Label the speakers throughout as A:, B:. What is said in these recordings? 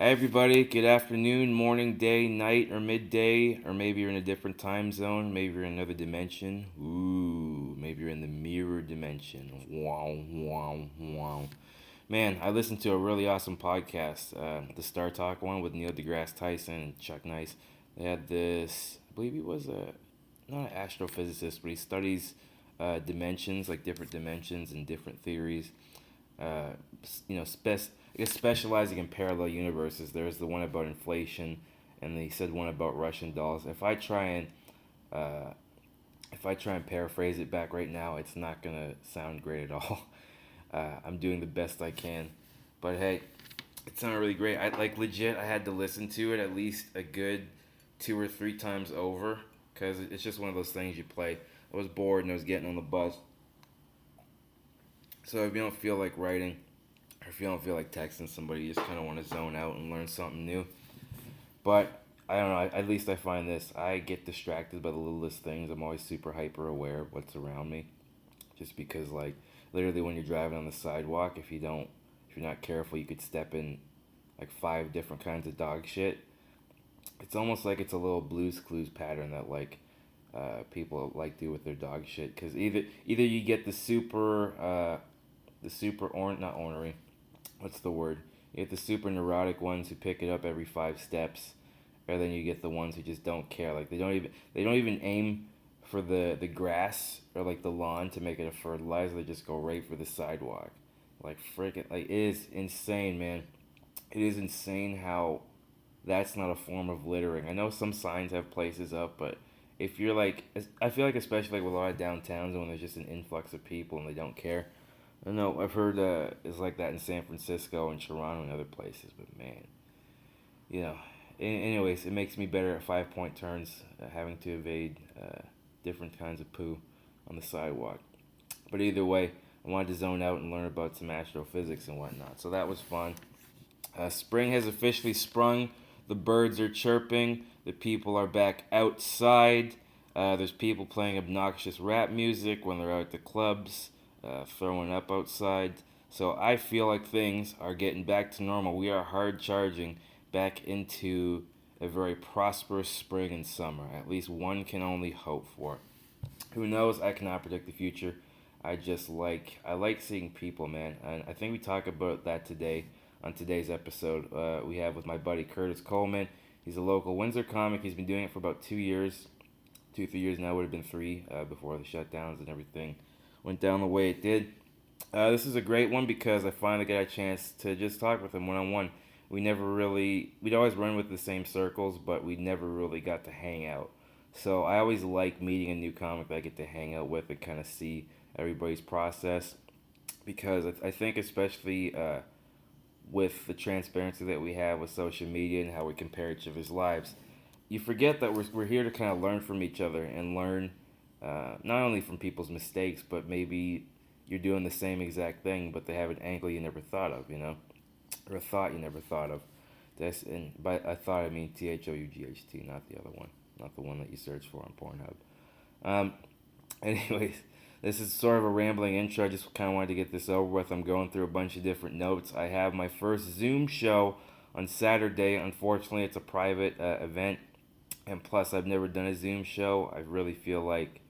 A: Hey everybody, good afternoon, morning, day, night, or midday, or maybe you're in a different time zone, maybe you're in another dimension. Ooh, maybe you're in the mirror dimension. Wow, wow, wow. Man, I listened to a really awesome podcast, the Star Talk one with Neil deGrasse Tyson and Chuck Nice. They had this, I believe he was not an astrophysicist, but he studies dimensions, like different dimensions and different theories. uh, I guess specializing in parallel universes. There's the one about inflation, and they said one about Russian dolls. Uh, if I try and paraphrase it back right now, it's not gonna sound great at all. I'm doing the best I can, but hey, it sounded really great. I like legit. I had to listen to it at least a good 2 or 3 times over because it's just one of those things you play. I was bored and I was getting on the bus, so if you don't feel like writing, or if you don't feel like texting somebody, you just kind of want to zone out and learn something new. But I don't know. At least I find this. I get distracted by the littlest things. I'm always super hyper aware of what's around me. Just because, like, literally when you're driving on the sidewalk, if you're not careful, you could step in like 5 different kinds of dog shit. It's almost like it's a little Blue's Clues pattern that people like do with their dog shit. Cause either you get the super not ornery, what's the word? You get the super neurotic ones who pick it up every 5 steps, or then you get the ones who just don't care. Like they don't even aim for the grass or like the lawn to make it a fertilizer. They just go right for the sidewalk. Like freaking like it is insane, man. It is insane how that's not a form of littering. I know some signs have places up, but if you're like, I feel like especially like with a lot of downtowns when there's just an influx of people and they don't care. I know I've heard it's like that in San Francisco and Toronto and other places, but man, you know. Anyways, it makes me better at 5 point turns, having to evade different kinds of poo on the sidewalk. But either way, I wanted to zone out and learn about some astrophysics and whatnot. So that was fun. Spring has officially sprung. The birds are chirping. The people are back outside. There's people playing obnoxious rap music when they're out at the clubs, throwing up outside. So I feel like things are getting back to normal. We are hard charging back into a very prosperous spring and summer. At least one can only hope for. Who knows? I cannot predict the future. I like seeing people, man, and I think we talk about that today on today's episode. We have with my buddy Curtis Coleman. He's a local Windsor comic. He's been doing it for about 2 years, 2 3 years now. Would have been three before the shutdowns and everything went down the way it did. This is a great one because I finally got a chance to just talk with him one on one. We'd always run with the same circles, but we never really got to hang out. So I always like meeting a new comic that I get to hang out with and kind of see everybody's process because I think especially with the transparency that we have with social media and how we compare each other's lives, you forget that we're here to kind of learn from each other and learn not only from people's mistakes, but maybe you're doing the same exact thing, but they have an angle you never thought of, or a thought you never thought of. That's and by I thought I mean THOUGHT, not the other one, not the one that you search for on Pornhub. Um, anyways, this is sort of a rambling intro. I just kind of wanted to get this over with. I'm going through a bunch of different notes. I have my first Zoom show on Saturday. Unfortunately, it's a private event, and plus, I've never done a Zoom show. I really feel like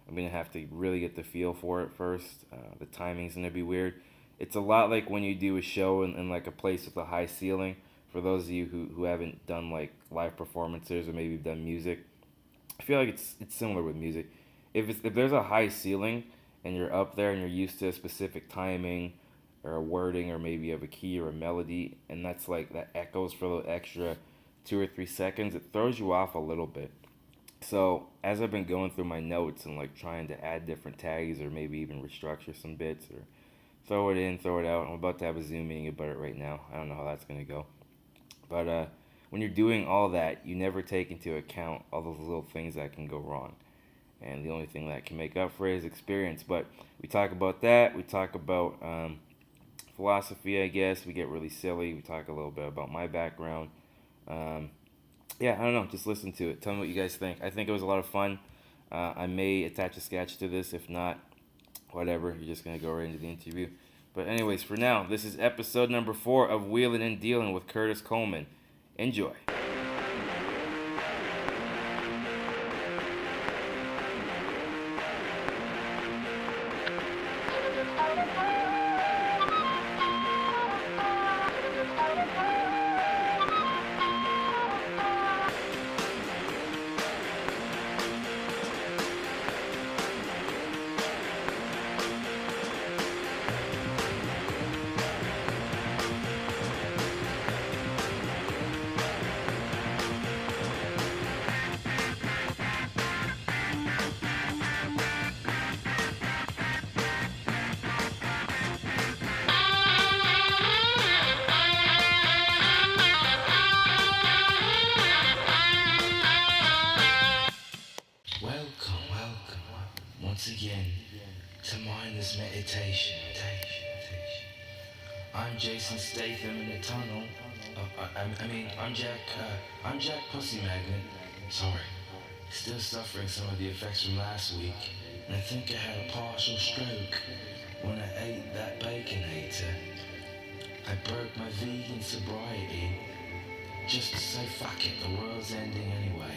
A: I'm gonna have to really get the feel for it first. The timing's gonna be weird. It's a lot like when you do a show in like a place with a high ceiling. For those of you who haven't done like live performances or maybe done music, I feel like it's similar with music. If there's a high ceiling and you're up there and you're used to a specific timing or a wording or maybe you have a key or a melody and that's like that echoes for a little extra 2 or 3 seconds, it throws you off a little bit. So as I've been going through my notes and like trying to add different tags or maybe even restructure some bits or throw it in, throw it out. I'm about to have a Zoom meeting about it right now. I don't know how that's gonna go. But when you're doing all that, you never take into account all those little things that can go wrong. And the only thing that can make up for it is experience. But we talk about that. We talk about philosophy, I guess. We get really silly. We talk a little bit about my background. Um, yeah, I don't know. Just listen to it. Tell me what you guys think. I think it was a lot of fun. I may attach a sketch to this. If not, whatever. You're just going to go right into the interview. But anyways, for now, this is episode number 4 of Wheelin and Dealin with Curtis Coleman. Enjoy.
B: Welcome once again to mindless meditation. I'm Jason Statham in the tunnel. I'm Jack Pusimagnet. Sorry, still suffering some of the effects from last week, and I think I had a partial stroke when I ate that baconator. I broke my vegan sobriety just to say fuck it, the world's ending anyway.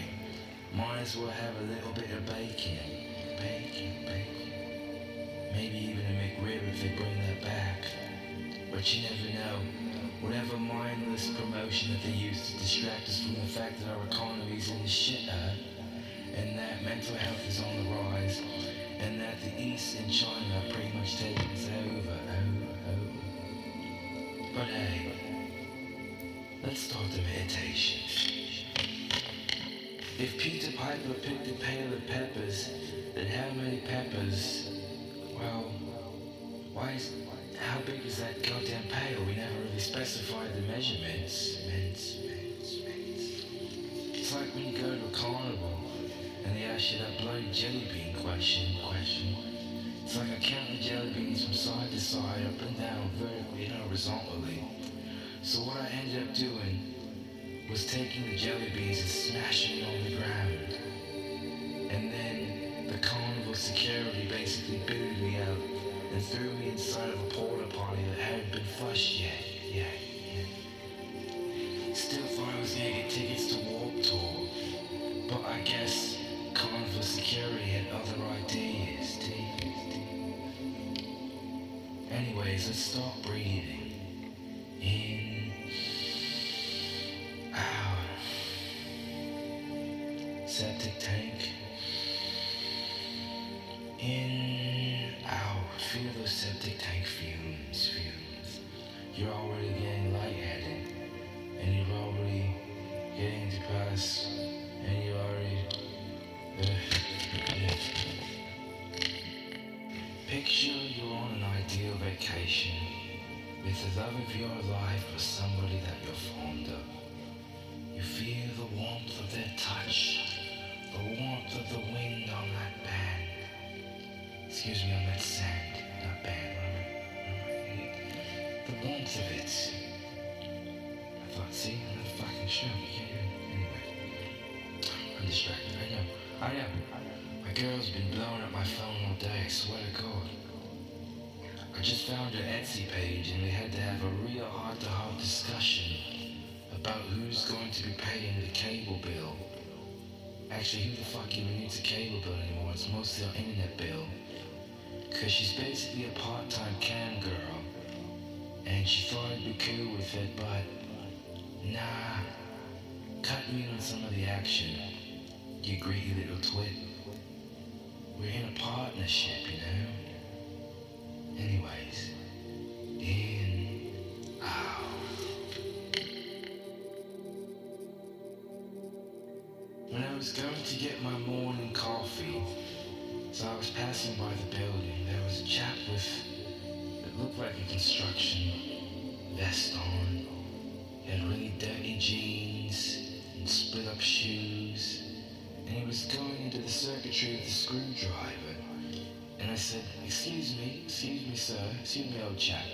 B: Might as well have a little bit of bacon. Maybe even a McRib if they bring that back. But you never know. Whatever mindless promotion that they use to distract us from the fact that our economy's in the shitter, and that mental health is on the rise, and that the East and China are pretty much taking us over. But hey, let's start the meditation. If Peter Piper picked a pail of peppers, then how many peppers? Well, how big is that goddamn pail? We never really specified the measurements. It's like when you go to a carnival and they ask you that bloody jelly bean question. It's like I count the jelly beans from side to side, up and down, vertically and horizontally. So what I ended up doing was taking the jelly beans and smashing it on the ground. And then the carnival security basically booted me out and threw me inside of a porta potty that hadn't been flushed yet. Still thought I was gonna get tickets to Warped Tour, but I guess carnival security had other ideas. Anyways, let's start breathing. In, out. Septic tank. In, out. Feel those septic tank fumes. You're already getting lightheaded, and you're already getting depressed, and you're already... Picture you're on an ideal vacation with the love of your life or somebody that you're fond of. You feel the warmth of their touch, the warmth of the wind on that band. Excuse me, on that sand, not band, the warmth of it. I thought, see, I'm not fucking sure, you can't hear me. Anyway, I'm distracted, I know. My girl's been blowing up my phone all day, I swear to God. I just found her Etsy page and we had to have a real heart-to-heart discussion about who's going to be paying the cable bill. Actually, who the fuck even needs a cable bill anymore? It's mostly our internet bill. Cause she's basically a part-time cam girl. And she thought I'd be cool with it, but nah. Cut me on some of the action, you greedy little twit. We're in a partnership, you know? Anyways, in, out. When I was going to get my morning coffee, so I was passing by the building, there was a chap with, it looked like a construction vest on. He had really dirty jeans and split up shoes, and he was going into the circuitry with a screwdriver. And I said, excuse me, sir, excuse me, old chap.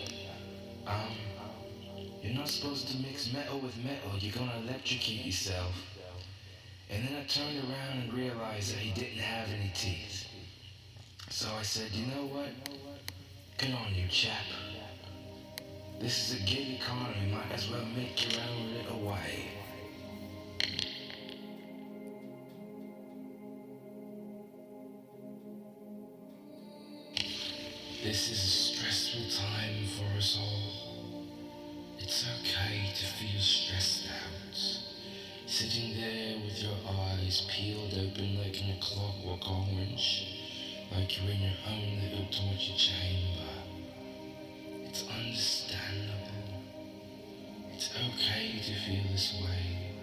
B: You're not supposed to mix metal with metal, you're gonna electrocute yourself. And then I turned around and realized that he didn't have any teeth. So I said, you know what? Good on you, chap. This is a gig economy, might as well make your own little way. This is a stressful time for us all. It's okay to feel stressed out. Sitting there with your eyes peeled open like in a clockwork orange, like you're in your own little torture chamber. It's understandable. It's okay to feel this way.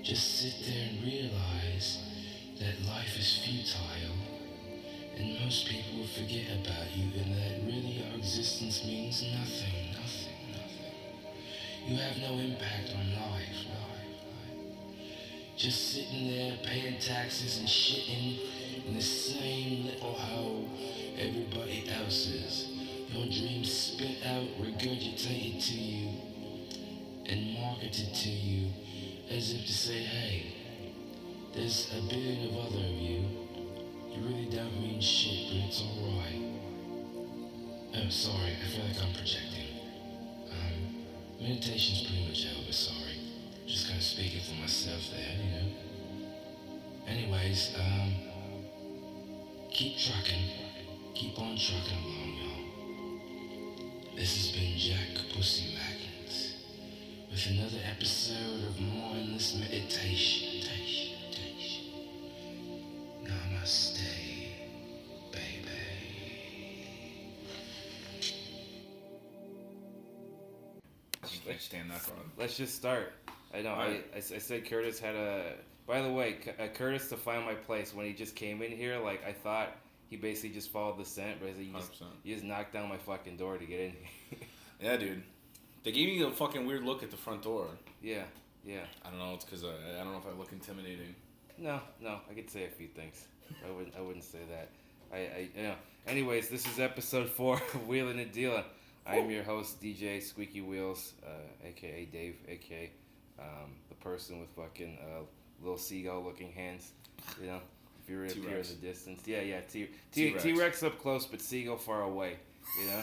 B: Just sit there and realize that life is futile, and most people will forget about you, and that really your existence means nothing, nothing, nothing. You have no impact on life. Just sitting there paying taxes and shitting in the same little hole everybody else is. Your dreams spit out, regurgitated to you, and marketed to you as if to say, hey, there's a billion of other of you. You really don't mean shit, but it's alright. Oh, sorry, I feel like I'm projecting. Meditation's pretty much over, sorry. Just kind of speaking for myself there, you know. Anyways, keep trucking. Keep on trucking along, y'all. This has been Jack Pusimagnet with another episode of mindless meditation. Namaste, baby.
C: You can't stand that one.
A: Let's just start. I know.
C: Alright.
A: I said Curtis had a. By the way, Curtis to find my place when he just came in here. Like I thought he basically just followed the scent, but he just knocked down my fucking door to get in here.
C: Yeah, dude. They gave me a fucking weird look at the front door.
A: Yeah.
C: I don't know. It's because I don't know if I look intimidating.
A: No. I could say a few things. I wouldn't say that. I you know. Anyways, this is episode 4 of Wheelin and Dealin. I am your host, DJ Squeaky Wheels, aka Dave, aka the person with fucking little seagull-looking hands. You know, if you reappear in
C: T-Rex.
A: the distance. Yeah.
C: T-Rex.
A: T-Rex up close, but seagull far away. You know,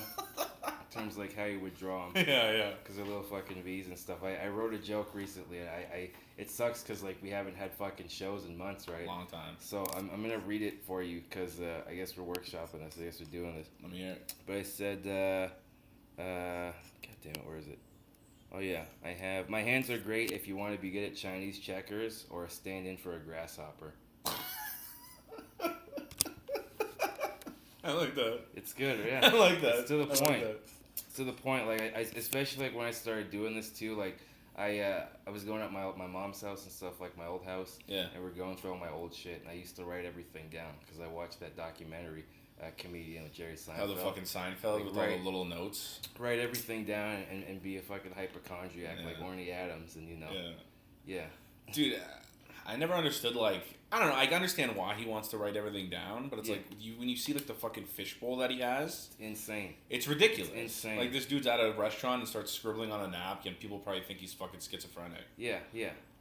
A: in terms of like how you would draw them.
C: Yeah.
A: Because they're little fucking V's and stuff. I wrote a joke recently, and it sucks because like we haven't had fucking shows in months, right?
C: Long time.
A: So I'm gonna read it for you because I guess we're workshopping this. I guess we're doing this.
C: Let me hear it.
A: But I said, God damn it, where is it? Oh yeah, I have. My hands are great if you want to be good at Chinese checkers or stand in for a grasshopper.
C: I like that.
A: It's good, yeah.
C: I like that.
A: It's to the
C: I like
A: point.
C: that.
A: It's to the point. Like I especially like when I started doing this too. Like I was going at my mom's house and stuff, like my old house.
C: Yeah.
A: And we're going through all my old shit, and I used to write everything down because I watched that documentary, comedian with Jerry Seinfeld.
C: How the fucking Seinfeld
A: Like,
C: with all
A: right.
C: the little notes.
A: Write everything down and be a fucking hypochondriac
C: Yeah.
A: like Orny Adams, and you know. Yeah.
C: Dude, I never understood, like, I don't know, I understand why he wants to write everything down, but it's
A: Yeah.
C: like, when you see, like, the fucking fishbowl that he has,
A: Insane.
C: it's ridiculous.
A: It's insane.
C: Like, this dude's at a restaurant and starts scribbling on a napkin, people probably think he's fucking schizophrenic.
A: Yeah.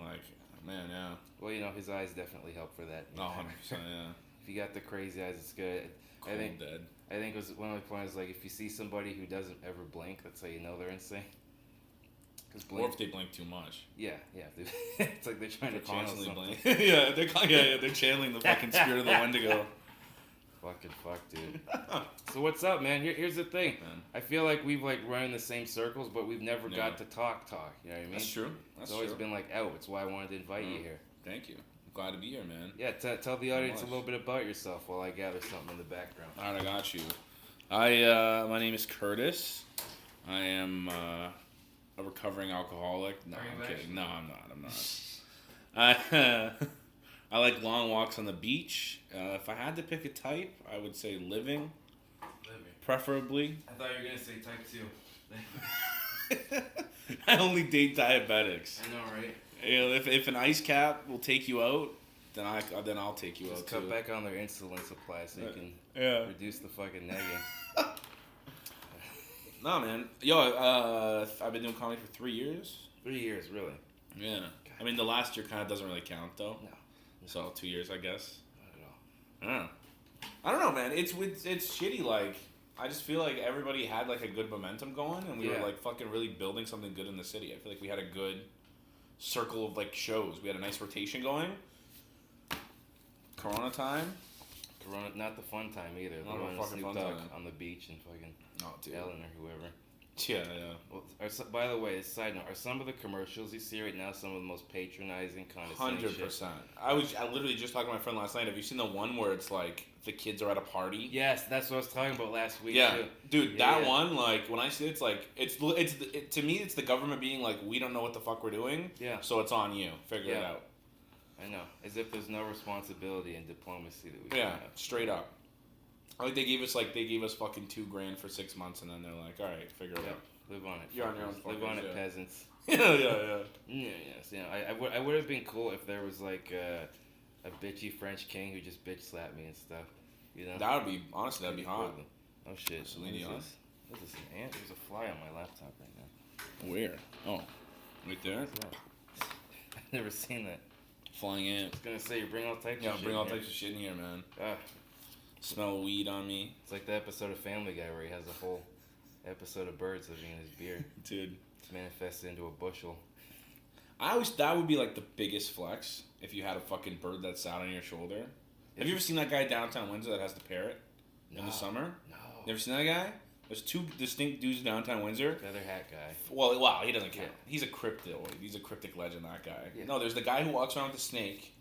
C: Like, man, yeah.
A: Well, you know, his eyes definitely help for that.
C: Oh, 100%, yeah.
A: If you got the crazy eyes, it's good.
C: Cold dead.
A: I think it was one of my points, like, if you see somebody who doesn't ever blink, that's how you know they're insane. Cause
C: Or if they blink too much.
A: Yeah. It's like they're trying
C: They're
A: to channel
C: constantly
A: something.
C: blinking. yeah, they're channeling the fucking spirit of the Wendigo.
A: Fucking fuck, dude. So what's up, man? Here's the thing.
C: Man.
A: I feel like we've like run in the same circles, but we've never
C: Yeah.
A: got to talk. You know what I mean?
C: That's true.
A: It's always been like out. It's why I wanted to invite you here.
C: Thank you. I'm glad to be here, man.
A: Yeah, tell the audience a
C: much.
A: little bit about yourself while I gather something in the background.
C: All right, I got you. My name is Curtis. I am a recovering alcoholic. No,
A: Are you
C: I'm
A: actually?
C: kidding. No, I'm not. I like long walks on the beach. If I had to pick a type, I would say living, preferably.
A: I thought you were gonna say type 2.
C: I only date diabetics.
A: I know, right?
C: You know, if an ice cap will take you out, then I'll take you
A: Just
C: out
A: cut
C: too.
A: back on their insulin supply so you can
C: Yeah.
A: reduce the fucking nagging.
C: No, man. Yo, I've been doing comedy for 3 years.
A: 3 years, really?
C: Yeah. I mean, the last year kind of doesn't really count, though.
A: No.
C: So 2 years, I guess.
A: Not at all.
C: I don't know, man. It's shitty. Like, I just feel like everybody had like a good momentum going, and we were like fucking really building something good in the city. I feel like we had a good circle of like shows. We had a nice rotation going. Corona time.
A: Corona, not the fun time either.
C: Not
A: the one
C: the fucking
A: Snoop
C: fun
A: Dogg
C: time.
A: on the beach and fucking
C: Dude.
A: Ellen or whoever.
C: Yeah.
A: Well, by the way, side note, are some of the commercials you see right now some of the most patronizing kind of
C: 100%. I literally just talking to my friend last night. Have you seen the one where it's like the kids are at a party?
A: Yes, that's what I was talking about last week.
C: Yeah,
A: too.
C: dude, that one, like when I see it, it's like to me it's the government being like, we don't know what the fuck we're doing.
A: Yeah.
C: So it's on you. Figure it out.
A: I know, as if there's no responsibility and diplomacy that we can have.
C: Straight up. Like they gave us fucking $2,000 for 6 months, and then they're like, all right, figure it out.
A: Live on it.
C: You're on your own.
A: Live on it, peasants.
C: Yeah.
A: Yes. I would have been cool if there was like a bitchy French king who just bitch slapped me and stuff. You know.
C: That would be that'd be hot.
A: Oh shit.
C: Celine Dion.
A: What is this, an ant? There's a fly on my laptop right now.
C: Where? Oh, right there.
A: I've never seen that.
C: Flying ant.
A: I was gonna say you bring all types.
C: Yeah,
A: of shit
C: bring all
A: in here.
C: types of shit in here, man.
A: Smell
C: weed on me.
A: It's like the episode of Family Guy where he has a whole episode of birds living in his beard.
C: Dude.
A: It's manifested into a bushel.
C: That would be like the biggest flex if you had a fucking bird that sat on your shoulder. Have you ever seen that guy downtown Windsor that has the parrot in the summer?
A: No.
C: You ever seen that guy? There's two distinct dudes downtown Windsor.
A: The other hat guy.
C: Well, wow, he doesn't count. He's a cryptic legend, that guy. Yeah. No, there's the guy who walks around with the snake.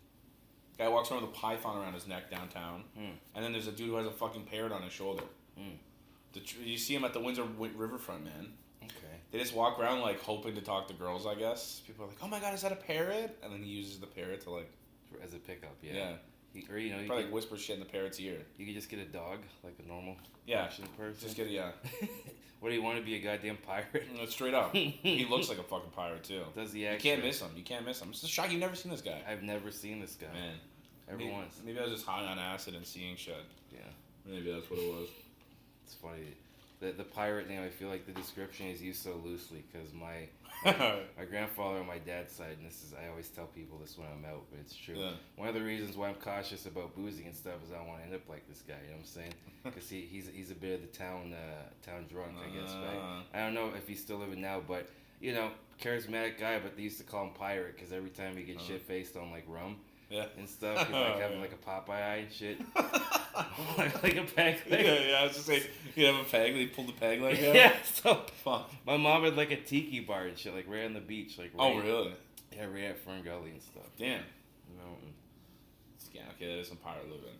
C: Guy walks around with a python around his neck downtown. And then there's a dude who has a fucking parrot on his shoulder. You see him at the Windsor riverfront, man.
A: Okay.
C: They just walk around like hoping to talk to girls, I guess. People are like, "Oh my god, is that a parrot?" And then he uses the parrot to like
A: as a pickup. Yeah.
C: Yeah.
A: You
C: probably like whisper shit in the parrot's ear.
A: You could just get a dog, like a normal
C: person.
A: Just
C: get
A: What do you want to be, a goddamn pirate?
C: No, straight up. He looks like a fucking pirate too.
A: Does he actually?
C: You can't miss him. It's just shocking you've never seen this guy.
A: I've never seen this guy.
C: Man.
A: Ever once.
C: Maybe I was just high on acid and seeing shit.
A: Yeah.
C: Maybe that's what it was.
A: It's funny. The pirate name, I feel like the description is used so loosely because my grandfather on my dad's side, and I always tell people this when I'm out, but it's true. Yeah. One of the reasons why I'm cautious about boozing and stuff is I don't want to end up like this guy. You know what I'm saying? Because he's a bit of the town drunk, I guess. Right? I don't know if he's still living now, but charismatic guy. But they used to call him pirate because every time he get shit faced on like rum.
C: Yeah.
A: And stuff. He's like having like a Popeye eye and shit. like a peg leg.
C: Yeah, I was just saying, you have a peg, they pulled the peg leg out?
A: Yeah, so
C: fuck.
A: My mom had like a tiki bar and shit, like right on the beach. Like
C: oh, really?
A: Yeah, right at Fern Gully and stuff.
C: Damn.
A: Mountain.
C: Yeah, okay, that is some pirate living.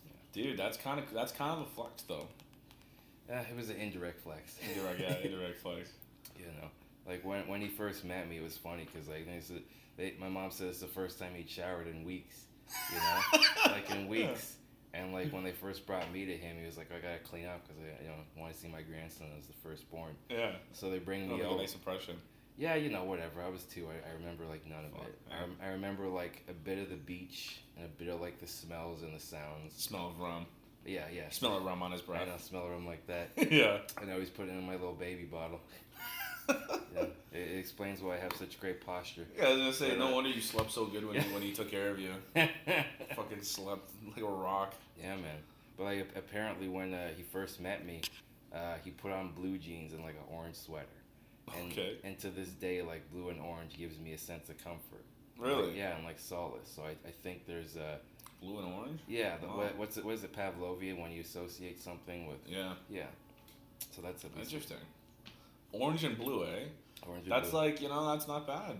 C: Yeah. Dude, that's kind of a flex, though.
A: Yeah, it was an indirect flex.
C: Indirect flex.
A: You know, like when he first met me, it was funny because like my mom said it's the first time he'd showered in weeks, you know, like in weeks. And like when they first brought me to him, he was like, I gotta clean up because I want to see my grandson as the firstborn.
C: Yeah.
A: So they bring me
C: over. Nice impression.
A: Yeah, whatever. I was 2. I remember like none of it. I remember like a bit of the beach and a bit of like the smells and the sounds.
C: Smell of rum.
A: Yeah.
C: Smell of rum on his breath.
A: I know, smell of rum like that.
C: Yeah.
A: I know he's putting it in my little baby bottle. Yeah, it explains why I have such great posture.
C: Yeah, I was gonna say, no wonder you slept so good when he took care of you. Fucking slept like a rock.
A: Yeah, man. But like apparently when he first met me, he put on blue jeans and like an orange sweater. And,
C: okay.
A: And to this day, like blue and orange gives me a sense of comfort.
C: Really?
A: Like, yeah, and like solace. So I think there's
C: blue and orange.
A: Yeah. What is it Pavlovian when you associate something with?
C: Yeah.
A: Yeah. So that's
C: interesting. Orange and blue, eh?
A: Orange and
C: that's
A: blue.
C: like, that's not bad.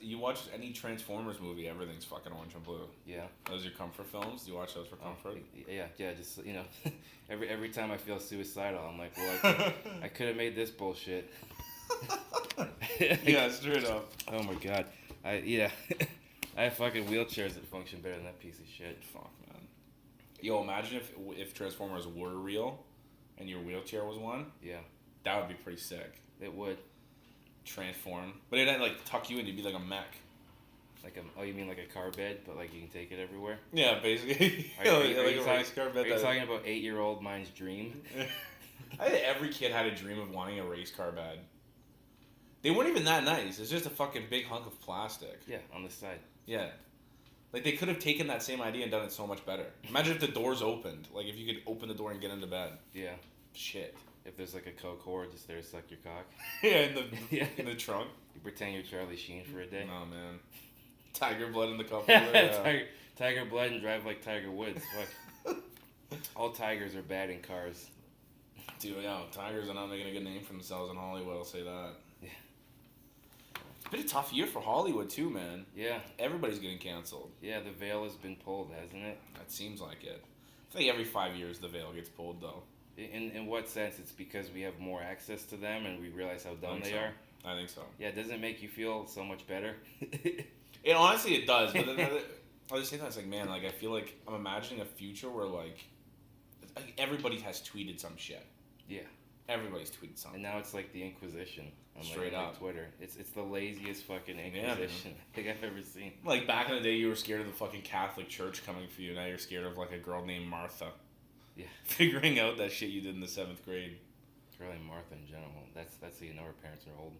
C: You watch any Transformers movie, everything's fucking orange and blue.
A: Yeah.
C: Those are your comfort films? Do you watch those for comfort?
A: Yeah, just, every time I feel suicidal, I'm like, well, I could have made this bullshit.
C: Yeah, straight up.
A: Oh my god. I have fucking wheelchairs that function better than that piece of shit.
C: Fuck, man. Yo, imagine if Transformers were real and your wheelchair was one.
A: Yeah.
C: That would be pretty sick.
A: It would.
C: Transform. But it'd like tuck you in, you'd be like a mech.
A: You mean like a car bed, but like you can take it everywhere?
C: Yeah, basically.
A: Are you talking about 8-year-old mine's dream?
C: I think every kid had a dream of wanting a race car bed. They weren't even that nice. It's just a fucking big hunk of plastic.
A: Yeah, on the side.
C: Yeah. Like, they could have taken that same idea and done it so much better. Imagine if the doors opened. Like, if you could open the door and get into bed.
A: Yeah.
C: Shit.
A: If there's like a Coke whore just there to suck your cock.
C: Yeah, in the trunk.
A: You pretend you're Charlie Sheen for a day.
C: Oh, man. Tiger blood in the cup holder. Yeah.
A: Tiger blood and drive like Tiger Woods. Fuck. All tigers are bad in cars.
C: Dude, yeah, tigers are not making a good name for themselves in Hollywood, I'll say that.
A: Yeah.
C: It's been a tough year for Hollywood, too, man.
A: Yeah.
C: Everybody's getting canceled.
A: Yeah, the veil has been pulled, hasn't it?
C: That seems like it. I think every 5 years the veil gets pulled, though.
A: In what sense? It's because we have more access to them and we realize how dumb they are?
C: I think so.
A: Yeah, doesn't it make you feel so much better?
C: Honestly, it does. But then, at the same time, it's like, man, like, I feel like I'm imagining a future where, like everybody has tweeted some shit.
A: Yeah.
C: Everybody's tweeted something.
A: And now it's like the Inquisition on
C: Straight up.
A: Twitter. It's the laziest fucking Inquisition I think I've ever seen.
C: Like, back in the day, you were scared of the fucking Catholic Church coming for you. Now you're scared of, like, a girl named Martha.
A: Yeah.
C: Figuring out that shit you did in the 7th grade.
A: Really, Martha in general. That's how you know her parents are old.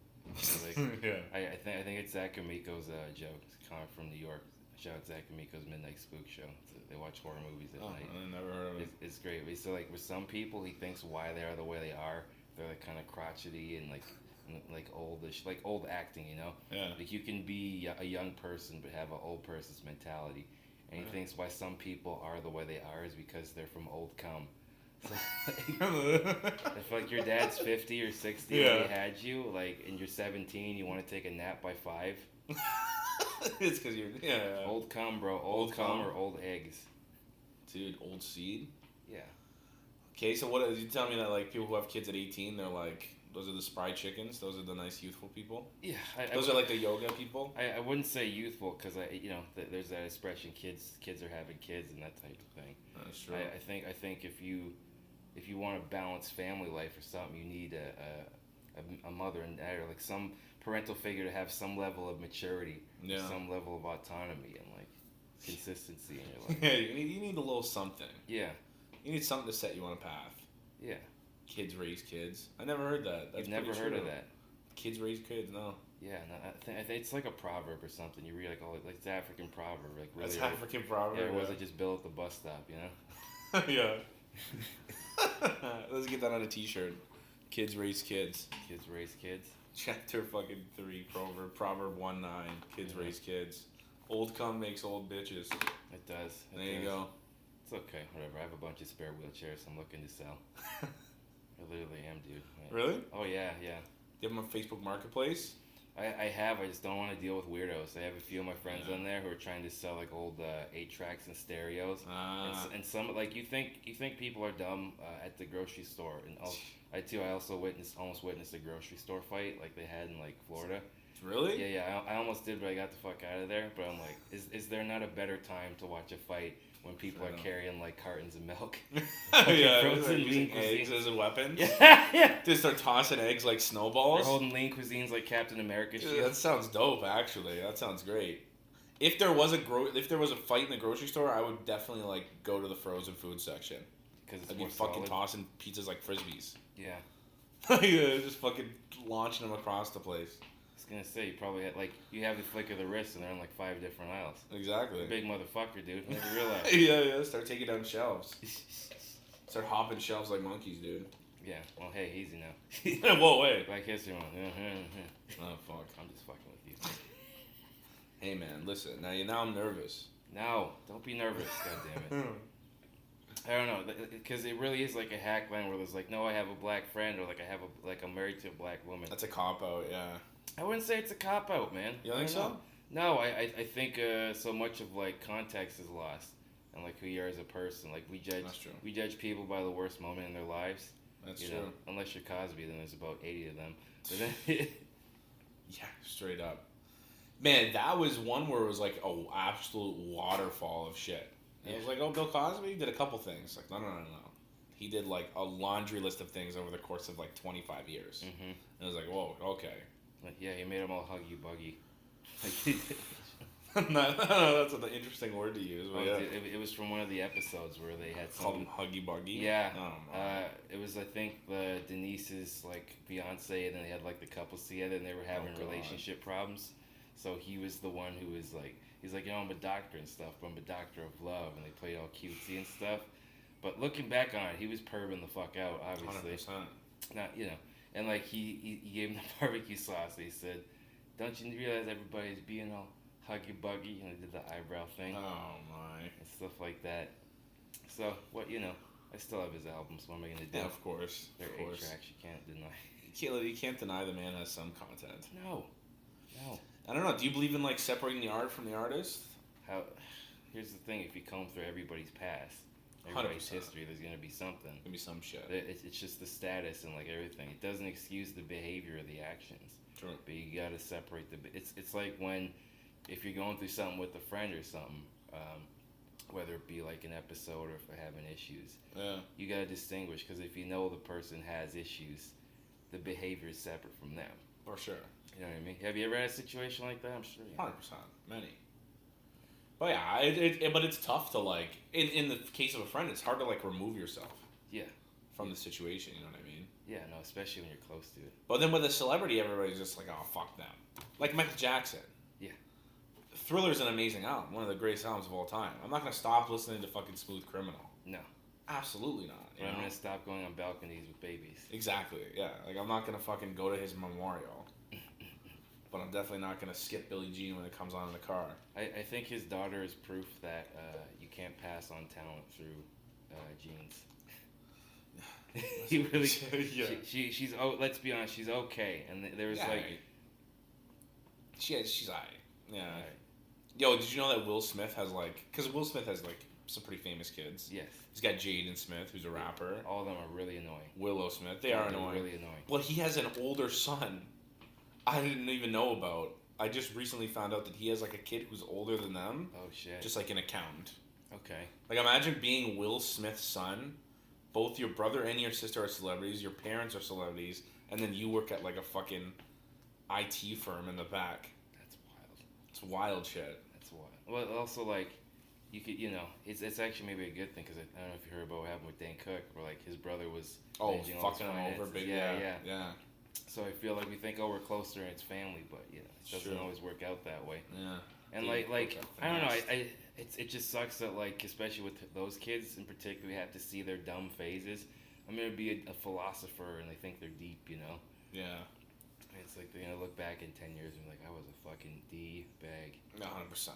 A: Like,
C: yeah.
A: I think it's Zach Amico's joke. It's a comic from New York. Shout out Zach Amico's Midnight Spook Show. They watch horror movies at night.
C: I never heard of it.
A: It's great. So like with some people, he thinks why they are the way they are. They're like kind of crotchety and like oldish, like old acting, you know.
C: Yeah.
A: Like you can be a young person but have an old person's mentality. And he thinks why some people are the way they are is because they're from old cum. So, if like your dad's 50 or 60 and he had you, like, and you're 17, you want to take a nap by 5.
C: It's because you're
A: old cum, bro. Old cum or old eggs.
C: Dude, old seed.
A: Yeah.
C: Okay, so what you tell me that like people who have kids at 18, they're like those are the spry chickens. Those are the nice youthful people.
A: Yeah.
C: Those are like the yoga people.
A: I wouldn't say youthful because there's that expression kids are having kids and that type of thing.
C: That's true.
A: I think if you want a balanced family life or something, you need a mother and dad or like some parental figure to have some level of maturity, some level of autonomy and like consistency in your life.
C: Yeah, you need a little something.
A: Yeah.
C: You need something to set you on a path.
A: Yeah. Kids
C: raise kids. I never heard that. That's
A: You've never heard of that.
C: Kids raise kids, no.
A: Yeah, no, I think it's like a proverb or something. You read like it's African proverb, like really.
C: It's African proverb.
A: Yeah, or was it just Bill at the bus stop? You know.
C: Yeah. Let's get that on a T-shirt. Kids raise kids.
A: Kids raise kids.
C: Chapter fucking 3 proverb 1:9. Kids raise kids. Old cum makes old bitches.
A: It does.
C: There you go.
A: It's okay, whatever. I have a bunch of spare wheelchairs I'm looking to sell. I literally am, dude.
C: Really?
A: Oh, yeah.
C: You have them on Facebook Marketplace?
A: I have. I just don't want to deal with weirdos. I have a few of my friends on there who are trying to sell like old 8-tracks and stereos. And some like you think people are dumb at the grocery store. And I also almost witnessed a grocery store fight like they had in like Florida.
C: Really?
A: Yeah. I almost did, but I got the fuck out of there. But I'm like, is there not a better time to watch a fight when people are carrying like cartons of milk?
C: Frozen using eggs as a weapon. Yeah. Just start tossing eggs like snowballs.
A: They're holding lean cuisines like Captain America.
C: That sounds dope. Actually, that sounds great. If there was a fight in the grocery store, I would definitely like go to the frozen food section because I'd be fucking tossing pizzas like frisbees.
A: Yeah.
C: Just fucking launching them across the place.
A: I was gonna say, you probably had, like, you have the flick of the wrist and they're in like 5 different aisles.
C: Exactly.
A: You're a big motherfucker, dude. I never realized.
C: Yeah. Start taking down shelves. Start hopping shelves like monkeys, dude.
A: Yeah. Well, hey, easy now.
C: Whoa, wait.
A: Black History Month.
C: Oh, fuck.
A: I'm just fucking with you.
C: Hey, man, listen. Now I'm nervous.
A: No, don't be nervous. God damn it. I don't know, because it really is like a hack line where there's like, no, I have a black friend, or like I'm married to a black woman.
C: That's a cop out, yeah.
A: I wouldn't say it's a cop out, man.
C: You don't think so?
A: No, I think so much of like context is lost, and like who you are as a person. Like we judge people by the worst moment in their lives.
C: That's true.
A: Know? Unless you're Cosby, then there's about 80 of them. But then
C: yeah, straight up. Man, that was one where it was like a absolute waterfall of shit. And it was like, oh, Bill Cosby did a couple things. Like, no. He did like a laundry list of things over the course of like 25 years. Mm-hmm. And it was like, whoa, okay.
A: Like, yeah, he made them all huggy buggy.
C: No, that's an interesting word to use. But
A: it was from one of the episodes where they had
C: called him Huggy Buggy.
A: Yeah, it was I think Denise's like fiance, and then they had like the couples together, and they were having relationship problems. So he was the one who was like, he's like, I'm a doctor and stuff, but I'm a doctor of love, and they played all cutesy and stuff. But looking back on it, he was perving the fuck out, obviously.
C: 100%.
A: Not, and like he gave him the barbecue sauce. He said, "Don't you realize everybody's being all huggy buggy?" And he did the eyebrow thing.
C: Oh my.
A: And stuff like that. So what I still have his albums. What am I gonna do?
C: Yeah, of course.
A: They're
C: Of course.
A: 8 tracks. You can't deny.
C: You can't deny the man has some content.
A: No.
C: I don't know. Do you believe in like separating the art from the artist?
A: Here's the thing: if you comb through everybody's past, everybody's
C: 100%.
A: history, there's gonna be something.
C: Gonna be some shit.
A: It's just the status and like everything. It doesn't excuse the behavior or the actions.
C: True.
A: But you gotta separate it's like when, if you're going through something with a friend or something, whether it be like an episode or if they're having issues, you gotta distinguish, because if you know the person has issues, the behavior is separate from them.
C: For sure.
A: You know what I mean? Have you ever had a situation like that? I'm sure.
C: 100%. Many. But yeah, but it's tough to like, in the case of a friend, it's hard to like remove yourself.
A: Yeah.
C: From the situation, you know what I mean?
A: Yeah, no, especially when you're close to it.
C: But then with a celebrity, everybody's just like, oh, fuck them. Like Michael Jackson.
A: Yeah.
C: Thriller's an amazing album, one of the greatest albums of all time. I'm not gonna stop listening to fucking Smooth Criminal.
A: No.
C: Absolutely not.
A: But I'm gonna stop going on balconies with babies.
C: Exactly. Yeah. Like I'm not gonna fucking go to his memorial. But I'm definitely not gonna skip Billie Jean when it comes on in the car.
A: I think his daughter is proof that you can't pass on talent through genes. He really.
C: Yeah.
A: She's let's be honest, she's okay, and there was
C: she's alright. Yeah.
A: Alright.
C: Yo, did you know that Will Smith has like? Because Will Smith has like some pretty famous kids.
A: Yes.
C: He's got Jaden Smith, who's a rapper.
A: All of them are really annoying.
C: Willow Smith, they are annoying.
A: Really annoying.
C: Well, he has an older son. I didn't even know about. I just recently found out that he has like a kid who's older than them.
A: Oh shit.
C: Just like an accountant.
A: Okay.
C: Like imagine being Will Smith's son. Both your brother and your sister are celebrities. Your parents are celebrities, and then you work at like a fucking IT firm in the back.
A: That's wild.
C: It's wild shit.
A: That's wild. Well, also like, you could it's actually maybe a good thing, because I don't know if you heard about what happened with Dan Cook, where like his brother was managing all his
C: fucking him over,
A: finances.
C: big yeah.
A: So I feel like we think, we're closer and it's family, but it doesn't always work out that way.
C: Yeah.
A: And like I don't know, it just sucks that like, especially with those kids in particular, we have to see their dumb phases. I'm gonna be a philosopher and they think they're deep,
C: Yeah.
A: And it's like they're gonna look back in 10 years and be like, I was a fucking D bag.
C: 100%.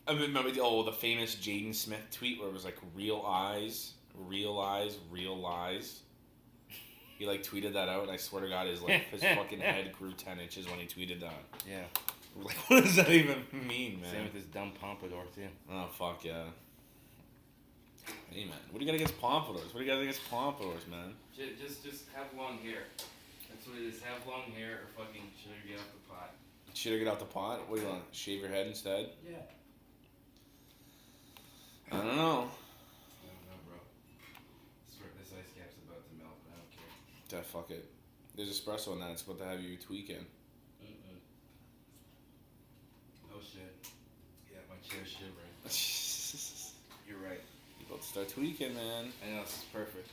C: I remember the famous Jaden Smith tweet where it was like real eyes, real eyes, real lies. He like tweeted that out, and I swear to God, his fucking head grew 10 inches when he tweeted that.
A: Yeah.
C: Like, what does that even mean, man?
A: Same with this dumb pompadour too.
C: Oh fuck yeah. Hey man, what do you got against pompadours? What do you got against pompadours, man?
A: Just have long hair. That's what it is. Have long hair, or fucking should I get off the pot?
C: Should I get out the pot? What do you want? Shave your head instead?
A: Yeah.
C: I don't know.
A: I don't know, bro. This ice cap's about to melt, but I don't care.
C: Fuck it. There's espresso in that. It's about to have you tweaking.
A: Oh shit. Yeah, my chair's shivering. You're right.
C: You about to start tweaking, man.
A: I know, this is perfect.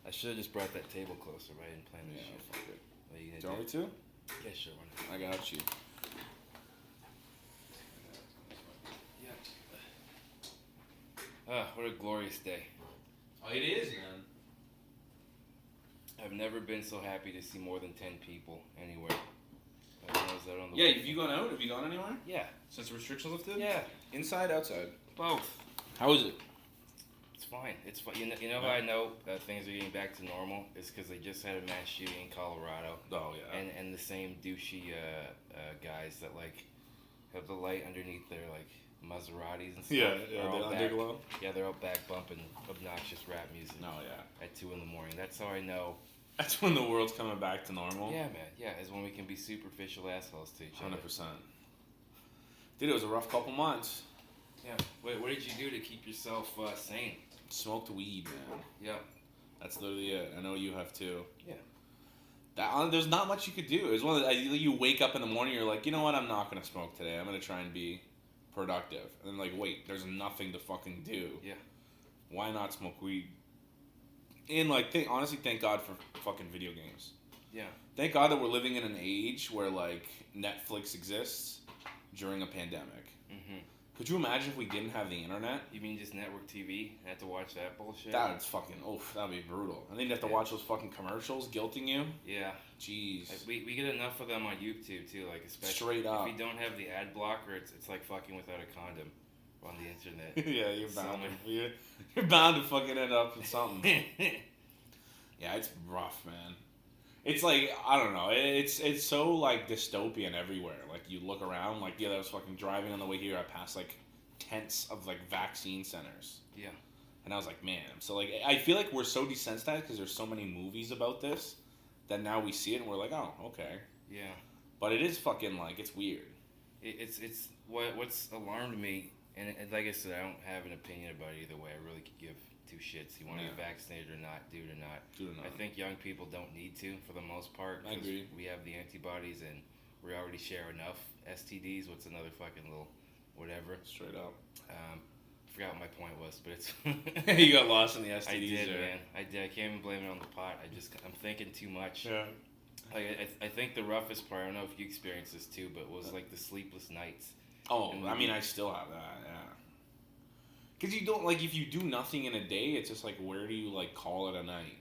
A: I should have just brought that table closer, but I didn't plan this
C: Yeah,
A: shit.
C: fuck it.
A: What are you
C: Do you
A: gonna
C: want
A: do?
C: me to?
A: Yeah, sure. Why not?
C: I got you.
A: Yeah. What a glorious day.
C: Oh, it is, man.
A: I've never been so happy to see more than 10 people anywhere. I was out on the
C: Yeah,
A: way.
C: have you gone out? Have you gone anywhere?
A: Yeah.
C: Since the restrictions lifted?
A: Yeah.
C: Inside, outside?
A: Both.
C: How is it?
A: It's fine. It's fine. You know how I know things are getting back to normal? It's because they just had a mass shooting in Colorado.
C: Oh, yeah.
A: And the same douchey guys that like have the light underneath their like Maseratis and stuff.
C: Yeah,
A: are all
C: the
A: back-
C: underglow.
A: Yeah, they're all back bumping obnoxious rap music.
C: No, yeah.
A: At 2 a.m. That's how I know.
C: That's when the world's coming back to normal.
A: Yeah, man. Yeah, is when we can be superficial assholes to each other.
C: 100%. Dude, it was a rough couple months.
A: Yeah. What did you do to keep yourself sane?
C: Smoked weed, man.
A: Yeah.
C: That's literally it. I know you have too.
A: Yeah.
C: There's not much you could do. It's one of you wake up in the morning, you're like, you know what? I'm not gonna smoke today. I'm gonna try and be productive. And then like, wait, there's nothing to fucking do.
A: Yeah.
C: Why not smoke weed? And like, honestly, thank God for fucking video games.
A: Yeah.
C: Thank God that we're living in an age where like Netflix exists during a pandemic.
A: Mm-hmm.
C: Could you imagine if we didn't have the internet?
A: You mean just network TV? Have to watch that bullshit?
C: That'd fucking, that'd be brutal. And then you'd have to watch those fucking commercials guilting you.
A: Yeah.
C: Jeez.
A: Like, we get enough of them on YouTube too, like especially
C: Straight up.
A: if you don't have the ad blocker, it's like fucking without a condom on the internet.
C: Yeah, you're bound to fucking end up in something. Yeah, it's rough, man. It's like, I don't know, it's so like dystopian everywhere. Like you look around, like I was fucking driving on the way here, I passed like tents of like vaccine centers.
A: Yeah.
C: And I was like, man, so like I feel like we're so desensitized because there's so many movies about this that now we see it and we're like, oh, okay.
A: Yeah.
C: But it is fucking like, it's weird.
A: It's what's alarmed me, and like I said, I don't have an opinion about it either way. I really could give two shits. You want to get vaccinated or not, do it or not. I think young people don't need to for the most part.
C: I agree.
A: We have the antibodies and we already share enough STDs. What's another fucking little whatever?
C: Straight up.
A: I forgot what my point was, but it's...
C: You got lost in the STDs.
A: I did, man. I did. I can't even blame it on the pot. I'm thinking too much.
C: Yeah.
A: Like, I think the roughest part, I don't know if you experienced this too, but was like the sleepless nights.
C: Oh, I mean, I still have that, yeah. Because you don't, like, if you do nothing in a day, it's just like, where do you, like, call it a night?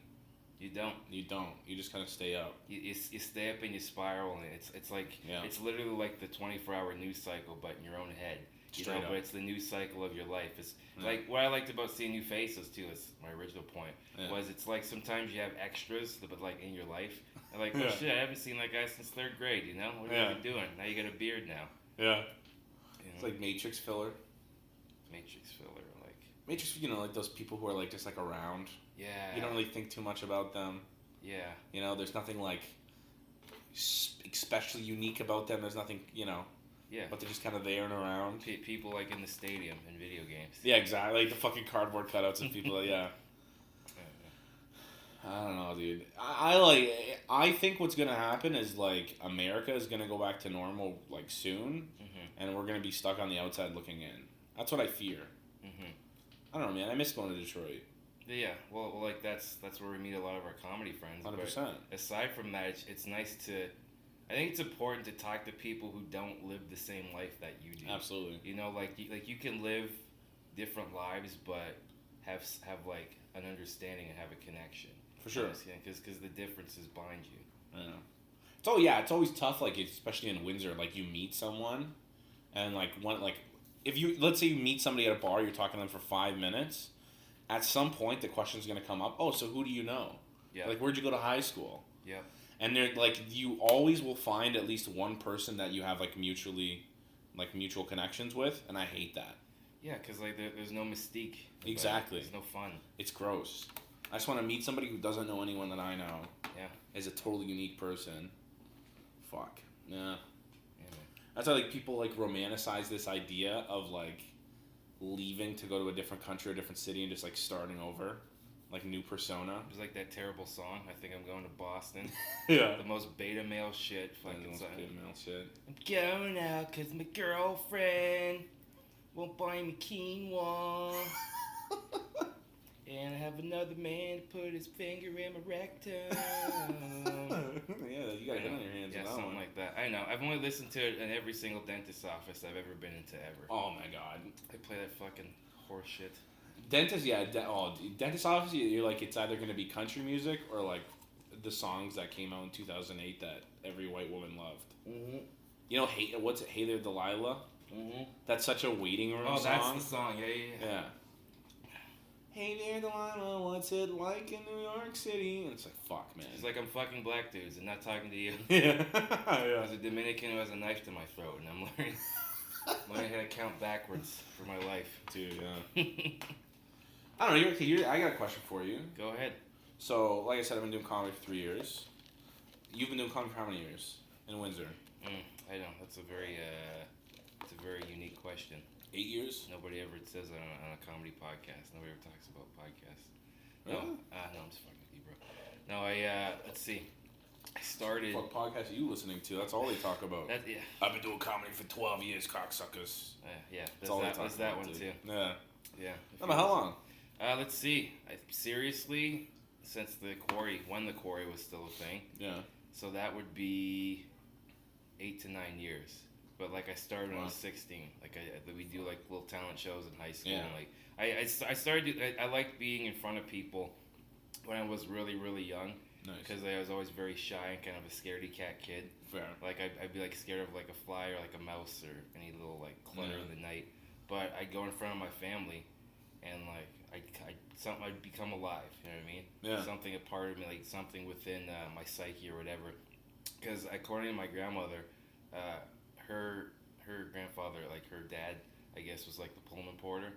A: You don't.
C: You don't. You just kind of stay up.
A: You stay up and you spiral, and it's like, it's literally like the 24-hour news cycle, but in your own head.
C: Straight up.
A: But it's the news cycle of your life. It's like, what I liked about seeing new faces, too, is my original point, was it's like sometimes you have extras, but like in your life. And like, oh shit, I haven't seen that guy since 3rd grade, you know? What have you been doing? Now you got a beard now.
C: Yeah.
A: You know?
C: It's like Matrix filler.
A: Matrix filler, like...
C: Matrix, you know, like those people who are like just like around.
A: Yeah.
C: You don't really think too much about them.
A: Yeah.
C: You know, there's nothing like especially unique about them. There's nothing, you know.
A: Yeah.
C: But they're just kind of there and around.
A: People like in the stadium in video games.
C: Yeah, exactly. Like the fucking cardboard cutouts of people. Yeah. I don't know, dude. I think what's gonna happen is like America is gonna go back to normal like soon, and we're gonna be stuck on the outside looking in. That's what I fear. I don't know, man. I miss going to Detroit.
A: Yeah, well, like that's where we meet a lot of our comedy friends.
C: 100%.
A: But aside from that, it's nice to. I think it's important to talk to people who don't live the same life that you do.
C: Absolutely.
A: You know, like you can live different lives, but have like an understanding and have a connection.
C: For sure.
A: Because the differences bind you.
C: Yeah. It's always tough, like especially in Windsor, like you meet someone, and if you let's say you meet somebody at a bar, you're talking to them for 5 minutes. At some point, the question's gonna come up. Oh, so who do you know?
A: Yeah.
C: Like, where'd you go to high school?
A: Yeah.
C: And they're like, you always will find at least one person that you have like mutual connections with, and I hate that.
A: Yeah, because like there's no mystique.
C: Exactly.
A: There's no fun.
C: It's gross. I just want to meet somebody who doesn't know anyone that I know.
A: Yeah.
C: Is a totally unique person. Fuck. Yeah.
A: Yeah.
C: That's why like people like romanticize this idea of like leaving to go to a different country or a different city and just like starting over. Like new persona.
A: It was like that terrible song. I think I'm going to Boston.
C: Yeah.
A: The most beta male shit.
C: Fucking beta male shit.
A: I'm going out because my girlfriend won't buy me quinoa. And I have another man to put his finger in my rectum.
C: Yeah, you got a hit on your hands.
A: Yeah, something like that. I know. I've only listened to it in every single dentist's office I've ever been into ever.
C: Oh my god.
A: They play that fucking horse shit.
C: Dentist, yeah. Dentist office, you're like, it's either going to be country music or like the songs that came out in 2008 that every white woman loved.
A: Mm-hmm.
C: You know, Hey There Delilah?
A: Mm-hmm.
C: That's such a waiting room song.
A: Oh, that's the song. Yeah.
C: Hey there, Delilah, what's it like in New York City? And it's like, fuck, man.
A: It's like I'm fucking black dudes and not talking to you.
C: Yeah.
A: As a Dominican who has a knife to my throat, and I'm learning how to count backwards for my life.
C: Dude, yeah. I don't know. I got a question for you.
A: Go ahead.
C: So, like I said, I've been doing comedy for 3 years. You've been doing comedy for how many years in Windsor?
A: I know. That's a very unique question.
C: 8 years?
A: Nobody ever says that on a comedy podcast. Nobody ever talks about podcasts.
C: Really?
A: No, I'm just fucking with you, bro. No, let's see. I started...
C: What podcast are you listening to? That's all they talk about.
A: Yeah.
C: I've been doing comedy for 12 years, cocksuckers.
A: Yeah,
C: That's
A: that one, too.
C: Yeah.
A: Yeah.
C: No, but how long?
A: Let's see. Seriously, since when the quarry was still a thing.
C: Yeah.
A: So that would be 8 to 9 years. but like I started when I was 16. Like we do like little talent shows in high school. And, like I started. I liked being in front of people when I was really really young.
C: Nice.
A: Because I was always very shy and kind of a scaredy cat kid.
C: Fair.
A: Like I'd be like scared of like a fly or like a mouse or any little like clutter in the night. But I'd go in front of my family, and like I'd become alive. You know what I mean?
C: Yeah.
A: Something a part of me, like something within my psyche or whatever. Because according to my grandmother, her grandfather, like her dad, I guess was like the Pullman porter.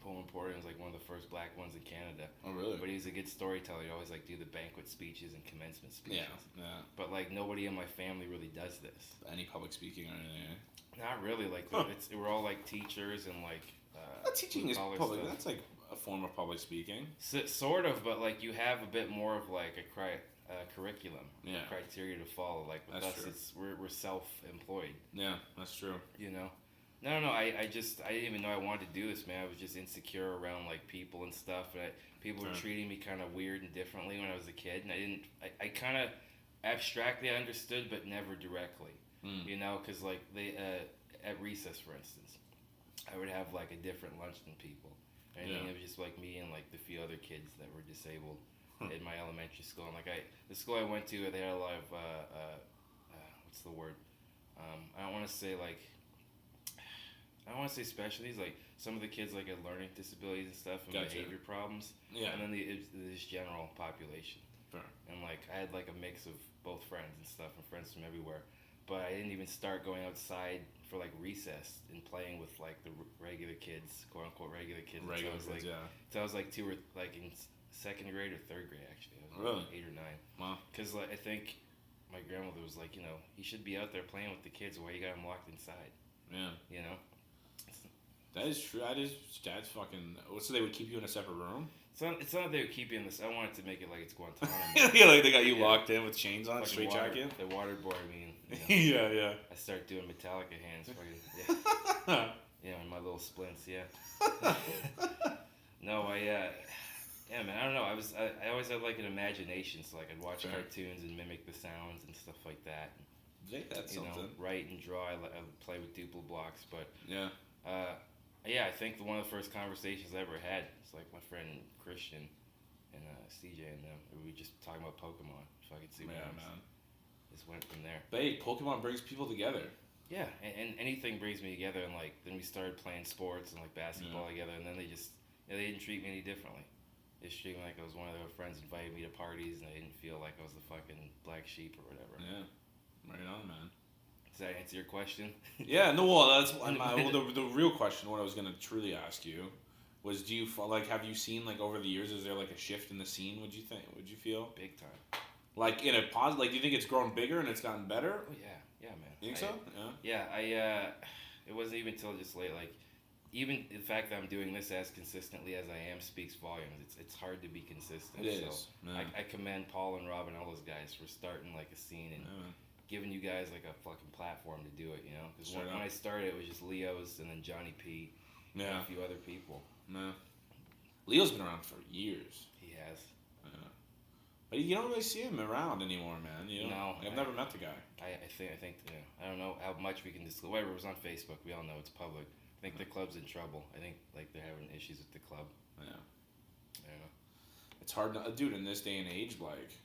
A: Pullman porter was like one of the first black ones in Canada.
C: Oh really?
A: But he was a good storyteller. He'd always like do the banquet speeches and commencement speeches.
C: Yeah.
A: But like nobody in my family really does this.
C: Any public speaking or anything?
A: Not really. Like we're all like teachers and like.
C: Teaching is public.
A: Stuff.
C: That's like a form of public speaking.
A: Sort of, but like you have a bit more of like a curriculum, criteria to follow. Like with
C: that's
A: us,
C: true.
A: we're self-employed.
C: Yeah, that's true.
A: You know. No. I didn't even know I wanted to do this, man. I was just insecure around like people and stuff, and people were treating me kind of weird and differently when I was a kid, and I kind of abstractly understood, but never directly. You know, because like they at recess, for instance, I would have like a different lunch than people. And it was just like me and like the few other kids that were disabled in my elementary school. And like the school I went to, they had a lot of what's the word? I don't want to say like. I don't want to say specialties, like some of the kids like had learning disabilities and stuff and behavior problems. Yeah. And then this general population.
C: Sure. And
A: like I had like a mix of both friends and stuff and friends from everywhere. But I didn't even start going outside for like recess and playing with like the regular kids, quote unquote regular kids.
C: Regular
A: kids,
C: yeah.
A: So I was like in second grade or third grade actually. I was
C: really?
A: Like 8 or 9.
C: Wow.
A: Because like, I think my grandmother was like, you know, he should be out there playing with the kids. Why you got him locked inside? Yeah. You know.
C: That is true. That's fucking. So they would keep you in a separate room?
A: It's not that they would keep you in this. I wanted to make it like it's Guantanamo.
C: Yeah, like they got you locked in with chains on, straight jacket.
A: They waterboard me. And,
C: you know, yeah.
A: I start doing Metallica hands. Yeah, and my little splints. Yeah. No, yeah, man. I don't know. I always had like an imagination, so like I'd watch cartoons and mimic the sounds and stuff like that.
C: Yeah, that's something.
A: Know, write and draw. I play with Duplo blocks, but
C: yeah.
A: Yeah, I think one of the first conversations I ever had was like my friend Christian and CJ and them. We were just talking about Pokemon. Fucking super. Yeah, man. Just went from there.
C: But hey, Pokemon brings people together.
A: Yeah, and anything brings me together, and like then we started playing sports and like basketball together, and then they just they didn't treat me any differently. They treated me like I was one of their friends, invited me to parties, and I didn't feel like I was the fucking black sheep or whatever.
C: Yeah, right on, man.
A: Does that answer your question?
C: Yeah, no. Well, that's the real question. What I was gonna truly ask you was, do you have you seen like over the years? Is there like a shift in the scene? Would you think? Would you feel
A: big time?
C: Like in a positive? Like, do you think it's grown bigger and it's gotten better?
A: Oh yeah, man.
C: You think so?
A: Yeah. Yeah, it wasn't even until just late. Like, even the fact that I'm doing this as consistently as I am speaks volumes. It's hard to be consistent.
C: It is.
A: So I commend Paul and Rob and all those guys for starting like a scene and. Giving you guys like a fucking platform to do it, you know? Because when I started, it was just Leo's and then Johnny P. And a few other people.
C: Yeah. Leo's been around for years.
A: He has.
C: Yeah. But you don't really see him around anymore, man. You know?
A: No.
C: I've never met the guy.
A: I think I don't know how much we can disclose. Whatever, it was on Facebook. We all know it's public. I think the club's in trouble. I think like they're having issues with the club.
C: Yeah.
A: I don't know.
C: It's hard to, dude, in this day and age, like.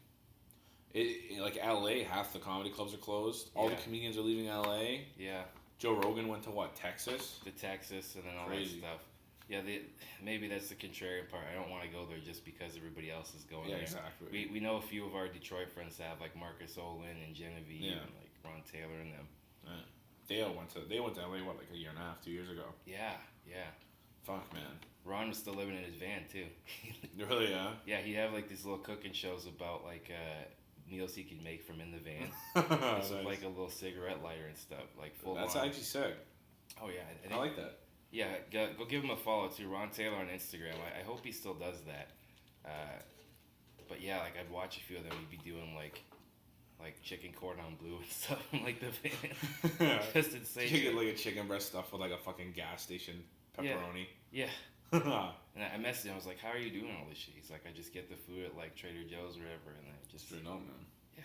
C: Like LA, half the comedy clubs are closed. All the comedians are leaving LA.
A: Yeah.
C: Joe Rogan went to what, Texas?
A: To Texas and then all
C: Crazy.
A: that stuff. Yeah, maybe that's the contrarian part. I don't want to go there just because everybody else is going there.
C: Exactly.
A: We know a few of our Detroit friends have like Marcus Olin and Genevieve and like Ron Taylor and them.
C: Yeah. They went to LA what, like a year and a half, 2 years ago.
A: Yeah.
C: Fuck, man. Ron
A: was still living in his van too.
C: Really? Yeah.
A: Yeah, he'd have like these little cooking shows about like meals he could make from in the van. Nice. With like a little cigarette lighter and stuff, like full.
C: That's actually sick.
A: Oh yeah,
C: I like that.
A: Yeah, go give him a follow too, Ron Taylor on Instagram. I hope he still does that. But yeah, like I'd watch a few of them. He'd be doing like chicken cordon bleu and stuff in like the van. Just insane.
C: You get like a chicken breast stuffed with like a fucking gas station pepperoni.
A: Yeah. And I messaged him. I was like, "How are you doing all this shit?" He's like, "I just get the food at like Trader Joe's or whatever, and I just."
C: Straight up, man.
A: Yeah.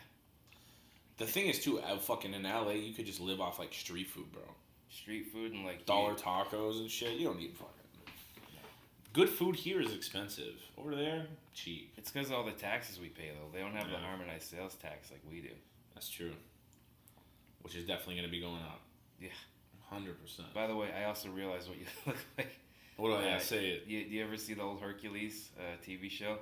C: The thing is too, fucking in LA, you could just live off like street food, bro.
A: Street food and like
C: Dollar tacos and shit. You don't need fucking. Good food here is expensive. Over there, cheap.
A: It's because of all the taxes we pay, though. They don't have the harmonized sales tax like we do.
C: That's true. Which is definitely going to be going up.
A: Yeah.
C: 100%.
A: By the way, I also realized what you look like.
C: What do I say it?
A: Do you ever see the old Hercules TV show?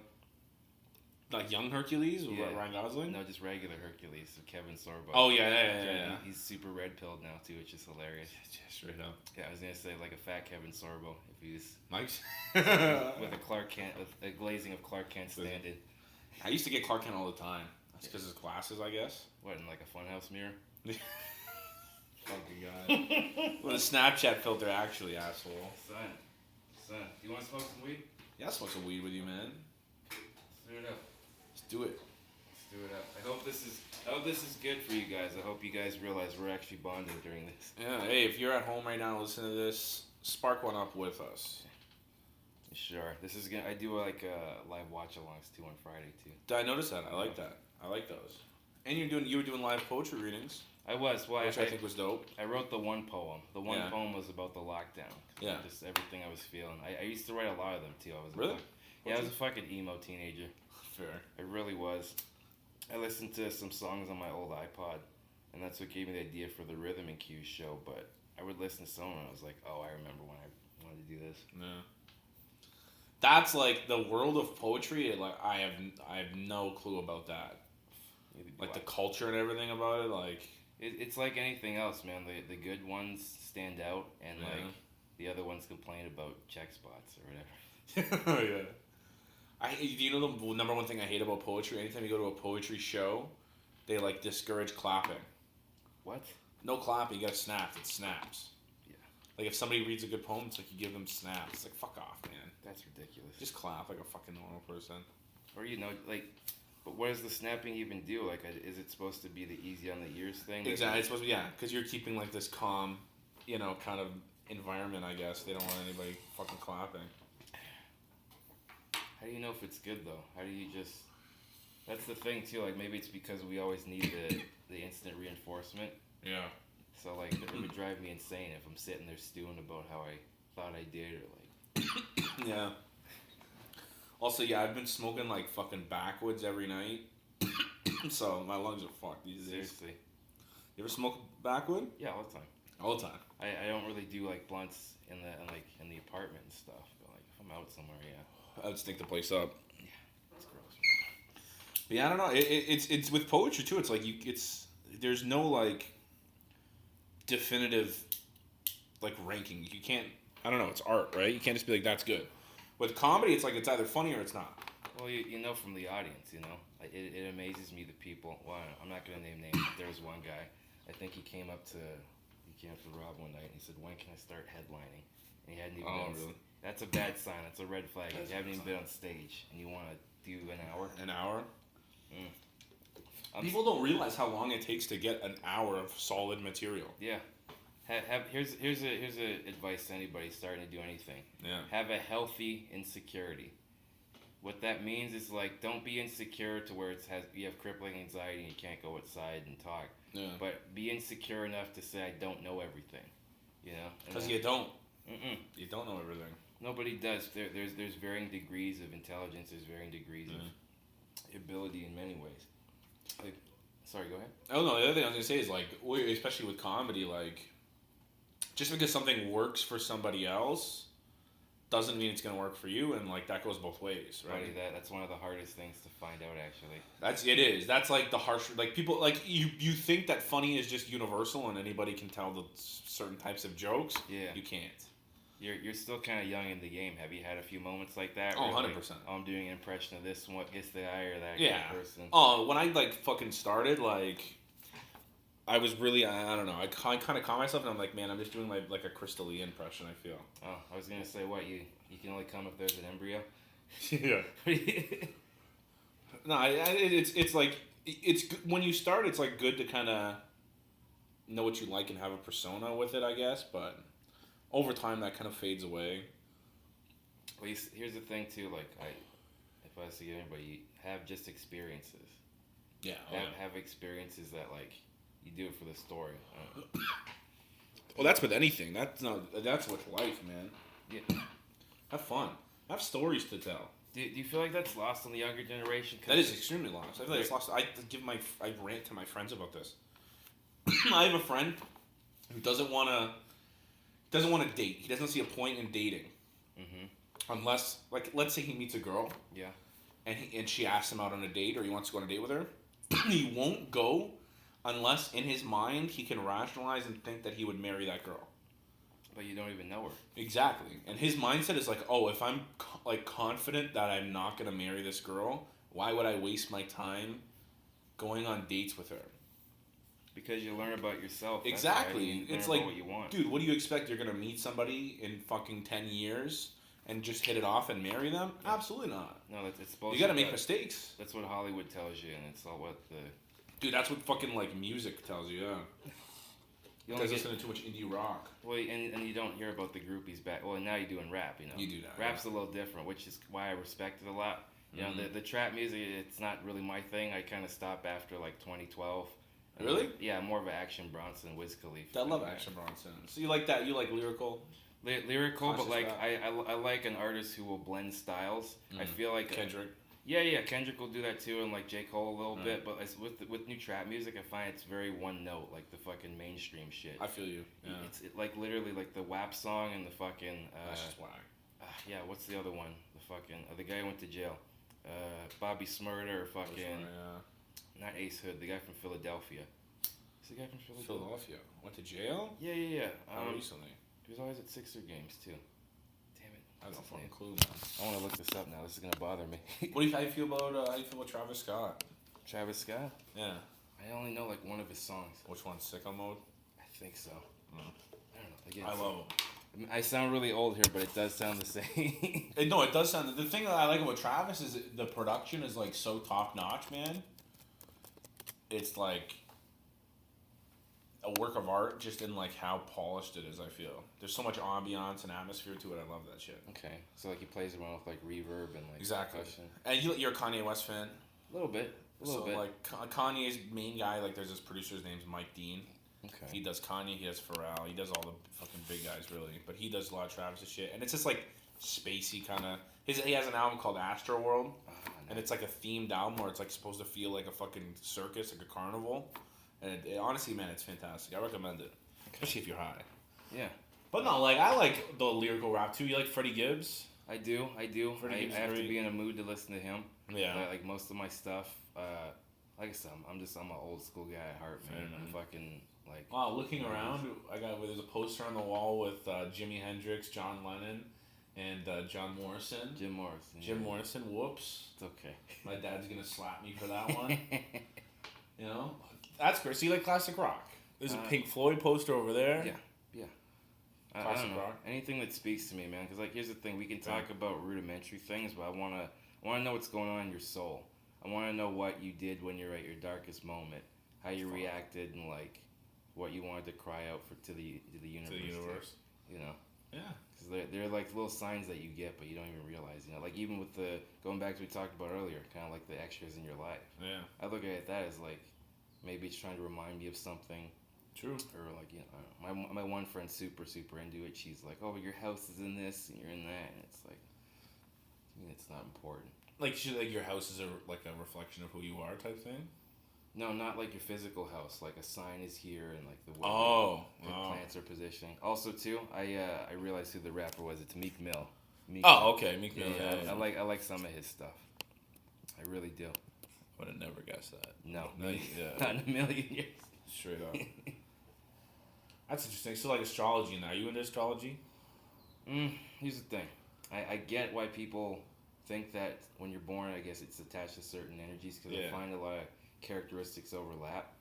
C: Like Young Hercules with Ryan Gosling?
A: No, just regular Hercules with Kevin Sorbo.
C: Oh, yeah.
A: He's super red-pilled now, too, which is hilarious.
C: Yeah, straight up.
A: Yeah, I was going to say like a fat Kevin Sorbo if he's...
C: Mike's?
A: with a Clark Kent, with a glazing of Clark Kent stand-in.
C: I used to get Clark Kent all the time. That's because his glasses, I guess.
A: What, in like a funhouse mirror?
C: Fucking guy. With a Snapchat filter, actually, asshole.
A: Son, do you want to smoke some weed?
C: Yeah, I'll smoke some weed with you, man.
A: Let's do it up.
C: Let's do it.
A: Let's do it up. I hope this is good for you guys. I hope you guys realize we're actually bonding during this.
C: Yeah, hey, if you're at home right now listening to this, spark one up with us.
A: Sure. This is I do like live watch-alongs too on Friday too.
C: Did I notice that? I like that. I like those. And you were doing live poetry readings.
A: I was. Well,
C: which I think was dope.
A: I wrote the one poem. The one poem was about the lockdown.
C: Yeah.
A: Just everything I was feeling. I used to write a lot of them too. I was
C: really?
A: I was a fucking emo teenager.
C: Fair.
A: I really was. I listened to some songs on my old iPod, and that's what gave me the idea for the Rhythm and Cues show. But I would listen to someone, and I was like, oh, I remember when I wanted to do this.
C: Yeah. That's like the world of poetry. Like I have no clue about that. Like the culture and everything about it. Like
A: it's like anything else, man. The good ones stand out, and like the other ones complain about check spots or whatever.
C: Yeah. Do you know the number one thing I hate about poetry? Anytime you go to a poetry show, they like discourage clapping.
A: What?
C: No clapping. You gotta snap. It snaps.
A: Yeah.
C: Like if somebody reads a good poem, it's like you give them snaps. It's like fuck off, man.
A: That's ridiculous.
C: Just clap like a fucking normal person.
A: Or like, but what does the snapping even do? Like, is it supposed to be the easy on the ears thing?
C: Exactly. It's supposed to be because you're keeping like this calm, kind of environment. I guess they don't want anybody fucking clapping.
A: How do you know if it's good though? How do you just? That's the thing too. Like maybe it's because we always need the instant reinforcement.
C: Yeah.
A: So like it would drive me insane if I'm sitting there stewing about how I thought I did or like.
C: Yeah. Also, I've been smoking like fucking backwoods every night, so my lungs are fucked these days.
A: Seriously.
C: You ever smoke backwood?
A: Yeah, all the time.
C: All the time.
A: I don't really do like blunts in the apartment and stuff, but like if I'm out somewhere, yeah.
C: I'd stink the place up.
A: Yeah, it's gross.
C: But yeah, I don't know. It's with poetry too. It's like there's no like definitive like ranking. You can't. I don't know. It's art, right? You can't just be like that's good. With comedy, it's like it's either funny or it's not.
A: Well, you know from the audience, like it amazes me the people. Well, I'm not gonna name names. But there's one guy. I think he came up to Rob one night and he said, "When can I start headlining?" And he hadn't even.
C: Really?
A: That's a bad sign. That's a red flag. You haven't even been on stage and you want to do an hour.
C: An hour. People don't realize how long it takes to get an hour of solid material.
A: Yeah. Here's a advice to anybody starting to do anything.
C: Yeah.
A: Have a healthy insecurity. What that means is like don't be insecure to where you have crippling anxiety and you can't go outside and talk.
C: Yeah.
A: But be insecure enough to say I don't know everything.
C: Because you don't.
A: Mm-mm.
C: You don't know everything.
A: Nobody does. There's varying degrees of intelligence. There's varying degrees of ability in many ways. Like, sorry, go ahead.
C: Oh no, the other thing I was gonna say is like, especially with comedy, like, just because something works for somebody else doesn't mean it's gonna work for you, and like that goes both ways, right?
A: That's one of the hardest things to find out, actually.
C: That's like the harsh, like people like you think that funny is just universal and anybody can tell the certain types of jokes.
A: Yeah,
C: you can't.
A: You're still kind of young in the game. Have you had a few moments like that?
C: Oh, 100%.
A: Like, I'm doing an impression of this and what gets the eye or that kind of person.
C: Oh, when I like fucking started, like, I was really, I don't know, I kind of caught myself and I'm like, man, I'm just doing like a Crystal Lee impression, I feel.
A: Oh, I was going to say, what, you can only come if there's an embryo?
C: Yeah. No, it's like, when you start, it's like good to kind of know what you like and have a persona with it, I guess, but over time that kind of fades away.
A: Well, here's the thing too, like if I was to give anybody, have just experiences.
C: Yeah.
A: Have experiences that like you do it for the story.
C: Well, that's with anything. That's with life, man.
A: Yeah.
C: Have fun. Have stories to tell.
A: Do you feel like that's lost on the younger generation?
C: That is extremely lost. I feel like it's lost. I rant to my friends about this. I have a friend who doesn't want to date. He doesn't see a point in dating. Unless, like, let's say he meets a girl.
A: Yeah.
C: And she asks him out on a date, or he wants to go on a date with her. He won't go unless in his mind he can rationalize and think that he would marry that girl.
A: But you don't even know her.
C: Exactly. And his mindset is like, oh, if I'm confident that I'm not going to marry this girl, why would I waste my time going on dates with her?
A: Because you learn about yourself.
C: Exactly. It's like,
A: what you want.
C: Dude, what do you expect? You're going to meet somebody in fucking 10 years and just hit it off and marry them? Yeah. Absolutely not.
A: No, it's supposed
C: you got to make mistakes.
A: That's what Hollywood tells you, and it's all what the...
C: Dude, that's what fucking, like, music tells you, yeah. You guys listen to too much indie rock.
A: Well, and you don't hear about the groupies back. Well, now you're doing rap, you know.
C: You do that.
A: Rap's a little different, which is why I respect it a lot. You know, the trap music, it's not really my thing. I kind of stopped after, like, 2012.
C: Really?
A: Yeah, more of an Action Bronson, Wiz Khalifa.
C: I love Action Bronson. So you like that? You like lyrical?
A: Lyrical, but, like, I like an artist who will blend styles. I feel like...
C: Kendrick.
A: Yeah, Kendrick will do that too, and like J. Cole a little bit, but with new trap music, I find it's very one note, like the fucking mainstream shit.
C: I feel you. Yeah.
A: It's like literally like the WAP song and the fucking.
C: That's just whack.
A: Yeah, what's the other one? The fucking the guy who went to jail, Bobby Smurder, or fucking. Not Ace Hood, the guy from Philadelphia. Is the guy from Philadelphia?
C: Went to jail?
A: Yeah.
C: How recently?
A: He was always at Sixer games too.
C: I don't fucking clue, man.
A: I want to look this up now. This is gonna bother me.
C: How you feel about Travis Scott?
A: Travis Scott?
C: Yeah.
A: I only know like one of his songs.
C: Which one? Sicko Mode?
A: I think so. I don't know. Again,
C: I love him.
A: I sound really old here, but it does sound the same.
C: No, it does sound. The thing that I like about Travis is the production is like so top notch, man. It's like a work of art just in like how polished it is. I feel there's so much ambiance and atmosphere to it. I love that shit.
A: Okay, so like he plays around with like reverb and like
C: exactly.
A: percussion.
C: And you're a Kanye West fan.
A: A little bit.
C: Like Kanye's main guy, like there's this producer's name's Mike Dean.
A: Okay.
C: He does Kanye, he does Pharrell, he does all the fucking big guys really, but he does a lot of Travis' shit, and it's just like spacey kind of. He has an album called Astro World, and it's like a themed album where it's like supposed to feel like a fucking circus, like a carnival. And honestly, man, it's fantastic. I recommend it, especially if you're high.
A: Yeah.
C: But no, like I like the lyrical rap too. You like Freddie Gibbs?
A: I do. I have to be in a mood to listen to him.
C: Yeah.
A: Like most of my stuff. Like I said, I'm an old school guy at heart, man. I'm fucking like.
C: Wow, looking around, there's a poster on the wall with Jimi Hendrix, John Lennon, and John Morrison.
A: Jim Morrison.
C: Jim Morrison. Whoops.
A: It's okay.
C: My dad's gonna slap me for that one. You know. That's great. So you like classic rock? There's a Pink Floyd poster over there.
A: Yeah.
C: Classic
A: I don't know.
C: rock.
A: Anything that speaks to me, man. Because like, here's the thing: we can talk about rudimentary things, but I wanna know what's going on in your soul. I wanna know what you did when you're at your darkest moment, how you reacted, and like what you wanted to cry out to the universe.
C: To the universe.
A: You know.
C: Yeah.
A: Because they're like little signs that you get, but you don't even realize. You know, like even with the going back to what we talked about earlier, kind of like the extras in your life.
C: Yeah.
A: I look at that as like. Maybe it's trying to remind me of something.
C: True.
A: Or like, you know, my one friend's super into it. She's like, oh, your house is in this and you're in that, and it's like, to me, it's not important.
C: Like your house is a reflection of who you are type thing.
A: No, not like your physical house. Like a sign is here and like the way plants are positioning. Also, too, I realized who the rapper was. It's Meek Mill.
C: Okay, Meek Mill.
A: Yeah. I like some of his stuff. I really do.
C: Would have never guessed that.
A: No,
C: not
A: in a million years.
C: Straight up. That's interesting. So like astrology now. Are you into astrology?
A: Here's the thing. I get why people think that when you're born, I guess it's attached to certain energies because I find a lot of characteristics overlap.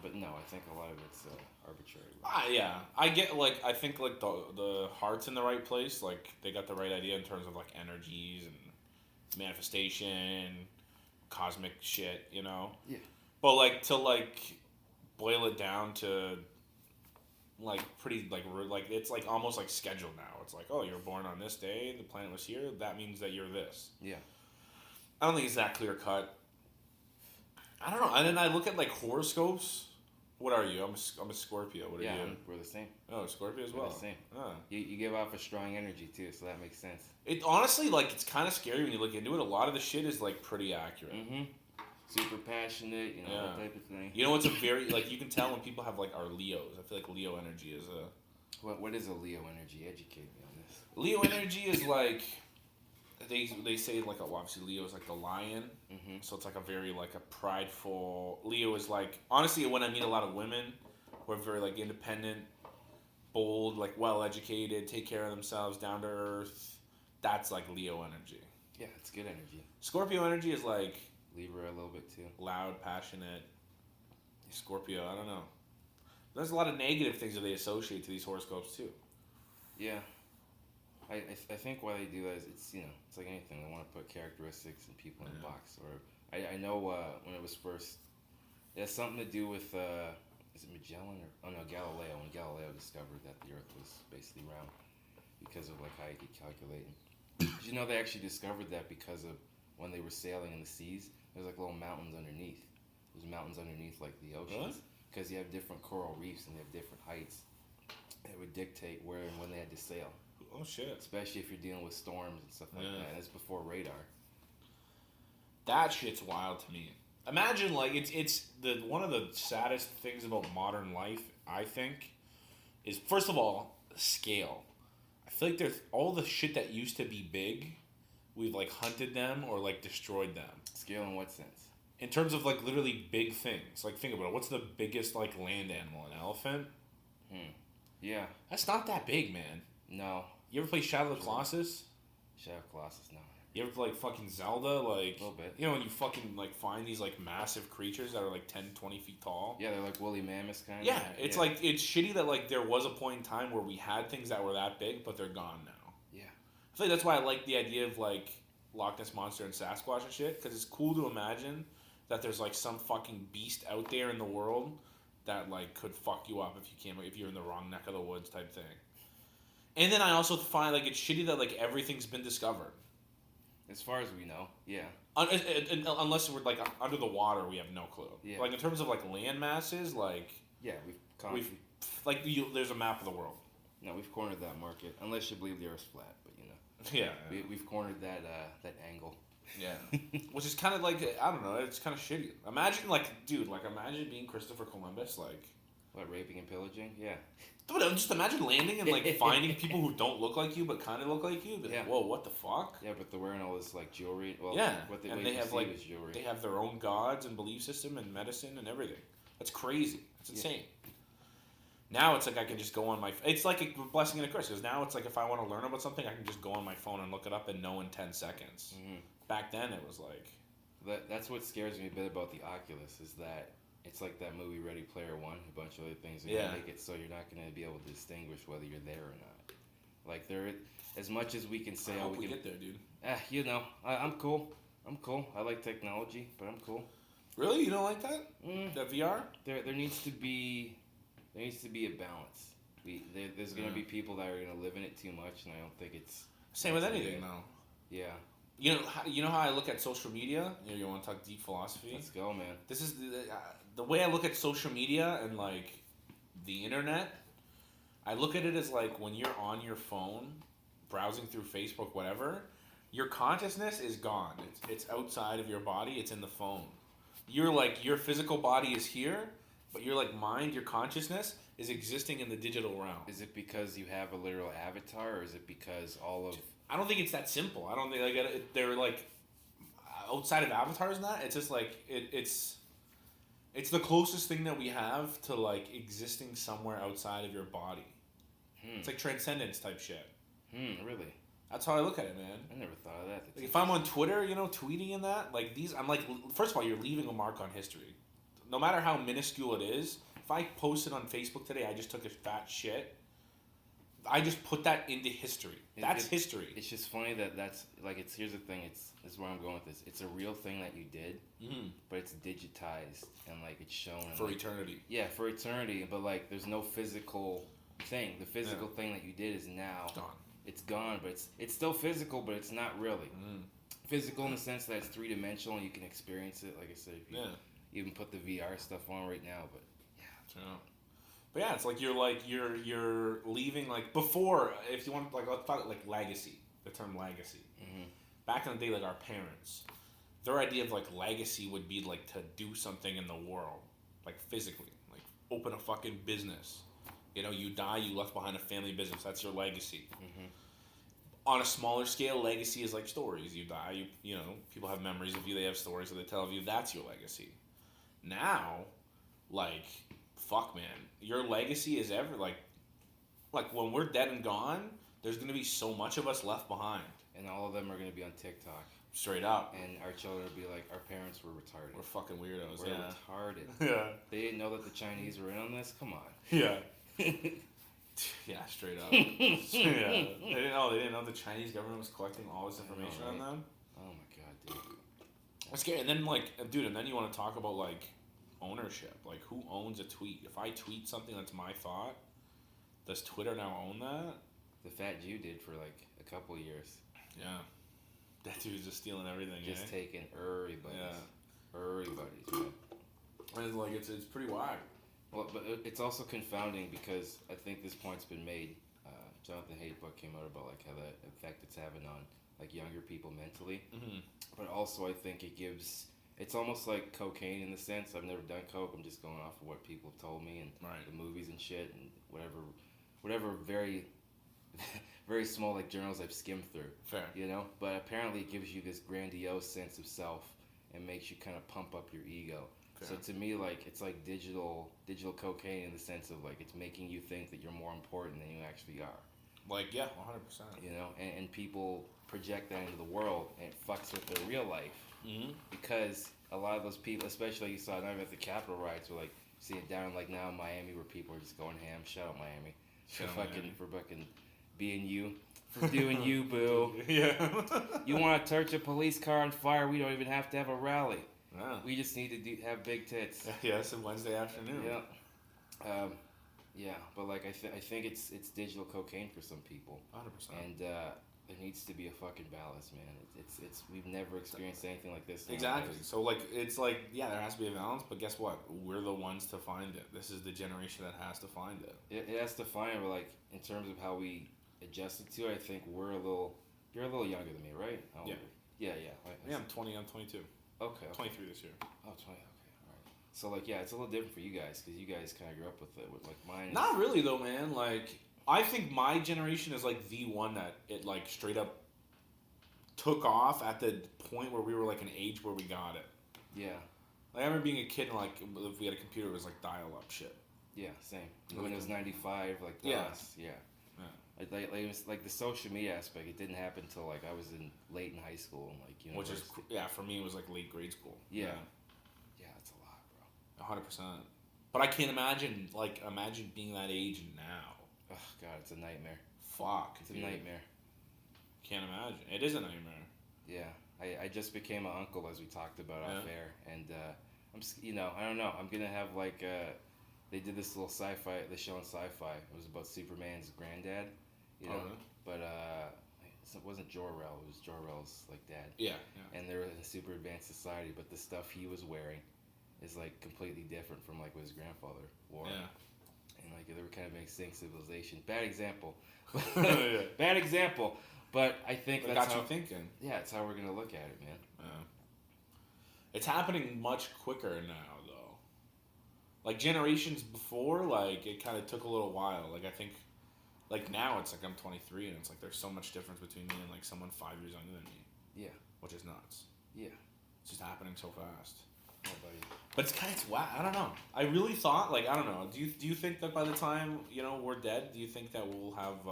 A: But no, I think a lot of it's arbitrary.
C: Yeah. I think the heart's in the right place. Like they got the right idea in terms of like energies and manifestation, cosmic shit, you know?
A: Yeah.
C: But like to like boil it down to like pretty like it's like almost like scheduled now. It's like, oh, you're born on this day, the planet was here, that means that you're this.
A: Yeah.
C: I don't think it's that clear cut. I don't know. And then I look at like horoscopes. What are you? I'm a Scorpio. What are you?
A: We're the same.
C: Oh, Scorpio as well.
A: We're the same.
C: Oh.
A: You give off a strong energy too, so that makes sense.
C: It honestly, like, it's kind of scary when you look into it. A lot of the shit is like pretty accurate.
A: Mm-hmm. Super passionate, you know, that type of thing.
C: You know, it's a very like you can tell when people have like are Leos. I feel like Leo energy is a.
A: What is a Leo energy? Educate me on this.
C: Leo energy is like. They say like obviously Leo is like the lion, so it's like a very like a prideful. Leo is like honestly when I meet a lot of women who are very like independent, bold, like well educated, take care of themselves, down to earth. That's like Leo energy.
A: Yeah, it's good energy.
C: Scorpio energy is like
A: Libra a little bit too.
C: Loud, passionate. Scorpio, I don't know. There's a lot of negative things that they associate to these horoscopes too.
A: Yeah. I think why they do that is it's it's like anything, they want to put characteristics and people in a box. Or I know when it was first, it has something to do with is it Magellan or Galileo, when Galileo discovered that the Earth was basically round because of like how you could calculate. Did you know they actually discovered that because of when they were sailing in the seas, there's like little mountains underneath. There's mountains underneath like the oceans because you have different coral reefs and they have different heights. It would dictate where and when they had to sail.
C: Oh shit!
A: Especially if you're dealing with storms and stuff like that. And it's before radar.
C: That shit's wild to me. Imagine like it's the one of the saddest things about modern life. I think is first of all scale. I feel like there's all the shit that used to be big. We've like hunted them or like destroyed them.
A: Scale in what sense?
C: In terms of like literally big things. Like think about it. What's the biggest like land animal? An elephant?
A: Yeah.
C: That's not that big, man.
A: No.
C: You ever play Shadow of the Colossus?
A: Shadow of the Colossus, no.
C: You ever play fucking Zelda? Like,
A: a little bit.
C: You know when you fucking like find these like massive creatures that are like 10, 20 feet tall?
A: Yeah, they're like woolly mammoths kind of.
C: Yeah, it's like, it's shitty that like there was a point in time where we had things that were that big, but they're gone now.
A: Yeah.
C: I feel like that's why I like the idea of like Loch Ness Monster and Sasquatch and shit, because it's cool to imagine that there's like some fucking beast out there in the world that like could fuck you up if you're in the wrong neck of the woods type thing. And then I also find like it's shitty that like everything's been discovered.
A: As far as we know, yeah.
C: Unless we're like under the water, we have no clue.
A: Yeah.
C: Like in terms of like land masses, like
A: yeah,
C: there's a map of the world.
A: No, we've cornered that market. Unless you believe the Earth's flat, but you know.
C: Yeah.
A: We've cornered that angle.
C: Yeah. Which is kind of like I don't know. It's kind of shitty. Imagine imagine being Christopher Columbus, like.
A: What, raping and pillaging? Yeah.
C: Dude, just imagine landing and like finding people who don't look like you but kind of look like you. Like, whoa, what the fuck?
A: Yeah, but they're wearing all this like jewelry. Well,
C: yeah,
A: what
C: and they have like
A: jewelry.
C: They have their own gods and belief system and medicine and everything. That's crazy. It's insane. Now it's like I can just go on my. It's like a blessing and a curse because now it's like if I want to learn about something, I can just go on my phone and look it up and know in 10 seconds. Mm-hmm. Back then, it was like.
A: That's what scares me a bit about the Oculus is that. It's like that movie Ready Player One, a bunch of other things are gonna make it so you're not gonna be able to distinguish whether you're there or not. Like there, as much as we can say,
C: I hope we get there, dude.
A: You know, I'm cool. I'm cool. I like technology, but I'm cool.
C: Really, you don't like that? The VR?
A: There needs to be a balance. There's gonna be people that are gonna live in it too much, and I don't think it's
C: same with anything though.
A: Yeah.
C: You know how I look at social media? You want to talk deep philosophy?
A: Let's go, man.
C: This is the way I look at social media and like the internet. I look at it as like when you're on your phone, browsing through Facebook, whatever. Your consciousness is gone. It's outside of your body. It's in the phone. You're like your physical body is here, but your like mind, your consciousness is existing in the digital realm.
A: Is it because you have a literal avatar, or is it because all of?
C: I don't think it's that simple. I don't think like they're like outside of avatars and that. It's just like it's the closest thing that we have to like existing somewhere outside of your body. It's like transcendence type shit.
A: Really?
C: That's how I look at it, man.
A: I never thought of that.
C: Like if I'm on Twitter, tweeting and that, like I'm like, first of all, you're leaving a mark on history. No matter how minuscule it is, if I posted on Facebook today, I just took a fat shit. I just put that into history. That's history.
A: It's just funny that's like here's the thing. This is where I'm going with this. It's a real thing that you did, but it's digitized and like it's shown
C: for eternity.
A: Yeah, for eternity. But like, there's no physical thing. The physical thing that you did is now
C: gone.
A: It's gone, but it's still physical, but it's not really physical in the sense that it's 3-dimensional and you can experience it. Like I said, if even put the VR stuff on right now. But
C: Yeah. But yeah, it's like you're leaving like before. If you want, like, let's talk like legacy. The term legacy.
A: mm-hmm.
C: Back in the day, like our parents, their idea of like legacy would be like to do something in the world, like physically, like open a fucking business. You know, you die, you left behind a family business. That's your legacy.
A: Mm-hmm.
C: On a smaller scale, legacy is like stories. You die, you know, people have memories of you. They have stories that they tell of you. That's your legacy. Now, like, fuck, man, your legacy is ever like when we're dead and gone. There's gonna be so much of us left behind.
A: And all of them are gonna be on TikTok.
C: Straight up.
A: And our children will be like, our parents were retarded.
C: We're fucking weirdos.
A: We're retarded.
C: Yeah.
A: They didn't know that the Chinese were in on this? Come on.
C: Yeah. Yeah, straight up. Yeah. They didn't know the Chinese government was collecting all this information on them.
A: Oh my god, dude.
C: That's scary. And then and then you want to talk about like ownership. Like, who owns a tweet? If I tweet something that's my thought, does Twitter now own that?
A: The Fat Jew did for like a couple years.
C: Yeah. That dude's just stealing everything.
A: Just taking everybody's. Everybody's, man.
C: And like it's pretty whack.
A: Well, but it's also confounding because I think this point's been made. Jonathan Haidt's book came out about like how the effect it's having on like younger people mentally.
C: Mm-hmm.
A: But also I think it's almost like cocaine in the sense. I've never done coke. I'm just going off of what people have told me and the movies and shit and whatever very very small like journals I've skimmed through.
C: Fair.
A: You know? But apparently it gives you this grandiose sense of self and makes you kind of pump up your ego. Fair. So to me, like, it's like digital cocaine in the sense of like it's making you think that you're more important than you actually are.
C: Like, yeah, 100%.
A: You know, and people project that into the world and it fucks with their real life.
C: Mm-hmm.
A: Because a lot of those people, especially you saw not even at the Capitol riots, were like, see it down like now in Miami where people are just going ham. Shout out Miami. For fucking being you. For doing you, boo.
C: Yeah.
A: You want to torch a police car on fire, we don't even have to have a rally.
C: Wow.
A: We just need to have big tits.
C: Yeah, it's a Wednesday afternoon.
A: Yeah. Yeah, but like I think it's digital cocaine for some people.
C: 100%.
A: And there needs to be a fucking balance, man. It's we've never experienced anything like this.
C: Exactly. So like it's like there has to be a balance, but guess what? We're the ones to find it. This is the generation that has to find it.
A: It has to find it, but like in terms of how we adjusted to it, I think you're a little younger than me, right? How old are you? Yeah.
C: I'm 20. I'm 22.
A: Okay.
C: 23 this year.
A: Oh, 20. Okay. All right. So like it's a little different for you guys because you guys kind of grew up with it. With like mine.
C: Not really though, man. Like I think my generation is like the one that it like straight up took off at the point where we were like an age where we got it.
A: Yeah.
C: Like I remember being a kid and like if we had a computer, it was like dial-up shit.
A: Yeah, same. Windows 95, like DOS. Yeah. Like the social media aspect, it didn't happen until like I was late in high school, like
C: which is for me it was like late grade school.
A: Yeah, that's a lot, bro.
C: 100%. But I can't imagine being that age now.
A: Oh god, it's a nightmare.
C: Fuck,
A: it's a nightmare.
C: Can't imagine. It is a nightmare.
A: Yeah, I just became an uncle as we talked about off air, and I'm I don't know. I'm gonna have like they did this little the show on Sci-Fi. It was about Superman's granddad. But it wasn't Jor-El. It was Jor-El's like dad.
C: Yeah.
A: And they're in a super advanced society, but the stuff he was wearing is like completely different from like what his grandfather wore.
C: Yeah.
A: And like they were kind of an extinct civilization. Bad example.
C: Yeah.
A: Bad example. But I think that's
C: got you thinking.
A: Yeah, it's how we're gonna look at it, man.
C: Yeah. It's happening much quicker now, though. Like generations before, like it kind of took a little while. Like I think. Like now it's like I'm 23 and it's like there's so much difference between me and like someone 5 years younger than me.
A: Yeah.
C: Which is nuts.
A: Yeah.
C: It's just happening so fast.
A: Oh, buddy.
C: But it's kind of wow. I don't know. I really thought I don't know. Do you think that by the time we're dead, do you think that we'll have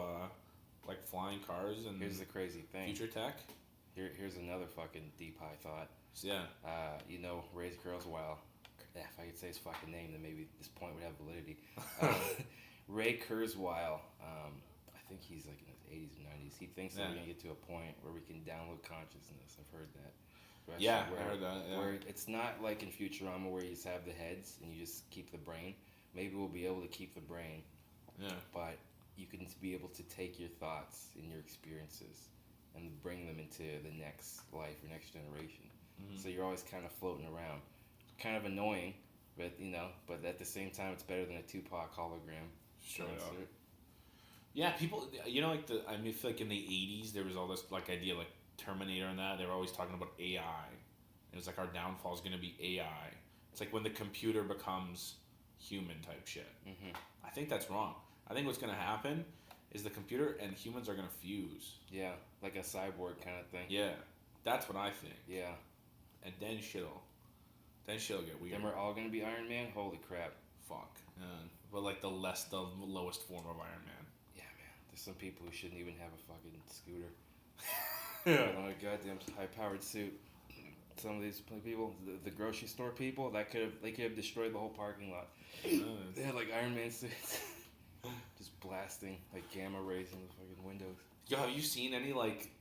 C: like flying cars and
A: here's the crazy thing.
C: Future tech.
A: Here's another fucking deep high thought.
C: Yeah.
A: Ray Kurzweil. If I could say his fucking name, then maybe this point would have validity. Ray Kurzweil, I think he's like in his 80s or 90s. He thinks that we're going to get to a point where we can download consciousness. I've heard that.
C: I heard that. Yeah.
A: Where it's not like in Futurama where you just have the heads and you just keep the brain. Maybe we'll be able to keep the brain.
C: Yeah.
A: But you can be able to take your thoughts and your experiences and bring them into the next life or next generation. Mm-hmm. So you're always kind of floating around. kind of annoying, but but at the same time, it's better than a Tupac hologram.
C: Sure.
A: concert.
C: Yeah, people, like I mean, I feel like in the 80s, there was all this, like, idea, like, Terminator and that. They were always talking about AI. It was like, our downfall is going to be AI. It's like when the computer becomes human type shit.
A: Mm-hmm.
C: I think that's wrong. I think what's going to happen is the computer and humans are going to fuse.
A: Yeah, like a cyborg kind of thing.
C: Yeah, that's what I think.
A: Yeah.
C: And then shit'll get weird.
A: Then we're all going to be Iron Man? Holy crap.
C: Fuck. But, like, the lowest form of Iron Man.
A: Yeah, man. There's some people who shouldn't even have a fucking scooter.
C: Yeah.
A: On a goddamn high-powered suit. Some of these people, the grocery store people, they could have destroyed the whole parking lot. They had like Iron Man suits, just blasting like gamma rays in the fucking windows.
C: Yo, have you seen any like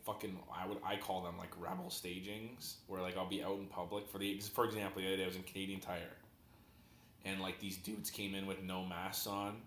C: fucking I call them like rebel stagings where like I'll be out in public for example the other day I was in Canadian Tire, and like these dudes came in with no masks on,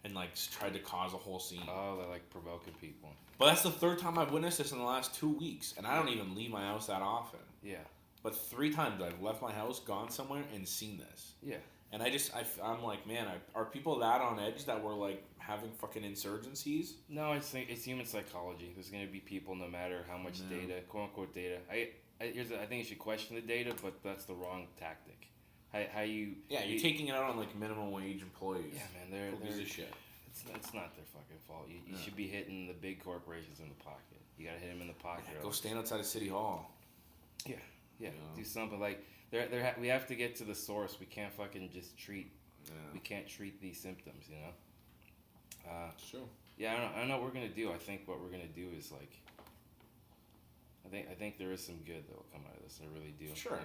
C: and like tried to cause a whole scene.
A: Oh, they're like provoking people.
C: But that's the third time I've witnessed this in the last 2 weeks, and I don't even leave my house that often.
A: Yeah.
C: But 3 times I've left my house, gone somewhere, and seen this.
A: Yeah.
C: And I'm like, man, are people that on edge that were like having fucking insurgencies?
A: No, I think it's human psychology. There's gonna be people, no matter how much data, quote unquote data. I think you should question the data, but that's the wrong tactic. How you?
C: Yeah, you're taking it out on like minimum wage employees.
A: Yeah, man, they're
C: pieces of shit.
A: It's not their fucking fault. You should be hitting the big corporations in the pocket. You gotta hit them in the pocket.
C: Yeah, go stand outside of City Hall.
A: Yeah. Do something like we have to get to the source. We can't fucking just treat.
C: Yeah.
A: We can't treat these symptoms.
C: Sure.
A: Yeah, I don't know what we're gonna do. I think what we're gonna do is like. I think there is some good that will come out of this. I really do.
C: Sure.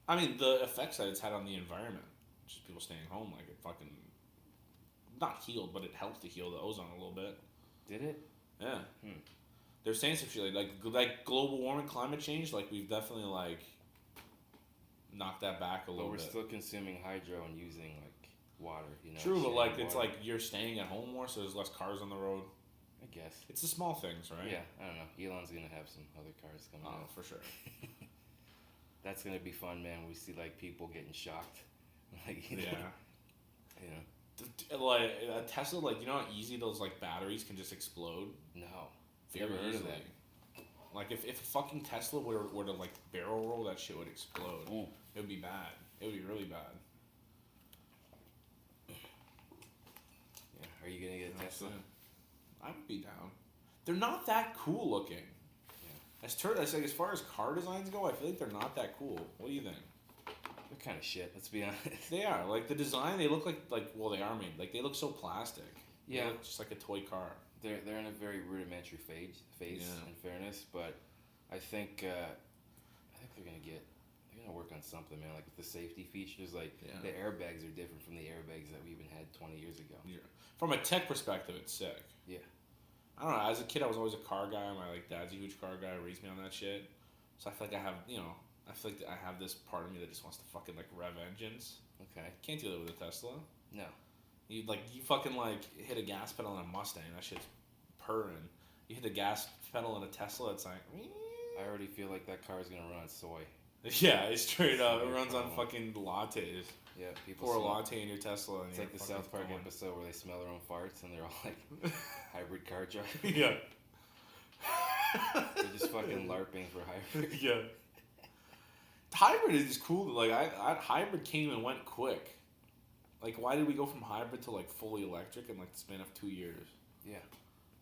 A: I mean,
C: the effects that it's had on the environment, just people staying home, like it fucking not healed, but it helped to heal the ozone a little bit.
A: Did it?
C: Yeah. They're saying some shit like global warming, climate change. Like we've definitely like knocked that back a little bit.
A: But we're still consuming hydro and using like water.
C: True, but like
A: water.
C: it's like you're staying at home more, so there's less cars on the road.
A: I guess.
C: It's the small things, right?
A: Yeah, I don't know. Elon's gonna have some other cars coming out.
C: For sure.
A: That's gonna be fun, man. We see like people getting shocked. Like,
C: Like a Tesla, like you know how easy those like batteries can just explode.
A: No,
C: very
A: never heard
C: easily.
A: of that.
C: Like if a fucking Tesla were to like barrel roll, that shit would explode.
A: Ooh.
C: It would be bad. It would be really bad.
A: Yeah. Are you gonna get a Tesla?
C: I would be down. They're not that cool looking.
A: Yeah.
C: As far as car designs go, I feel like they're not that cool. What do you think?
A: They're kind of shit. Let's be honest.
C: They are. Like the design, they look like well, they are made. Like they look so plastic.
A: Yeah.
C: They look just like a toy car.
A: They're in a very rudimentary phase. In fairness, but I think they're gonna work on something, man. Like with the safety features, like the airbags are different from the airbags that we even had 20 years ago.
C: Yeah. From a tech perspective, it's sick.
A: Yeah.
C: I don't know. As a kid, I was always a car guy. My dad's a huge car guy. Raised me on that shit. So I feel like I have this part of me that just wants to fucking like rev engines.
A: Okay.
C: Can't do that with a Tesla.
A: No.
C: You fucking like hit a gas pedal in a Mustang. That shit's purring. You hit the gas pedal in a Tesla. It's like.
A: I already feel like that car is gonna run on soy.
C: Yeah, it's straight up. It runs on fucking lattes.
A: Yeah, people
C: pour a latte in your Tesla. And
A: it's like the South Park episode where they smell their own farts and they're all like hybrid car drivers.
C: Yeah.
A: They're just fucking LARPing for hybrid.
C: Yeah. Hybrid is cool. Like hybrid came and went quick. Like why did we go from hybrid to like fully electric in like the span of 2 years?
A: Yeah.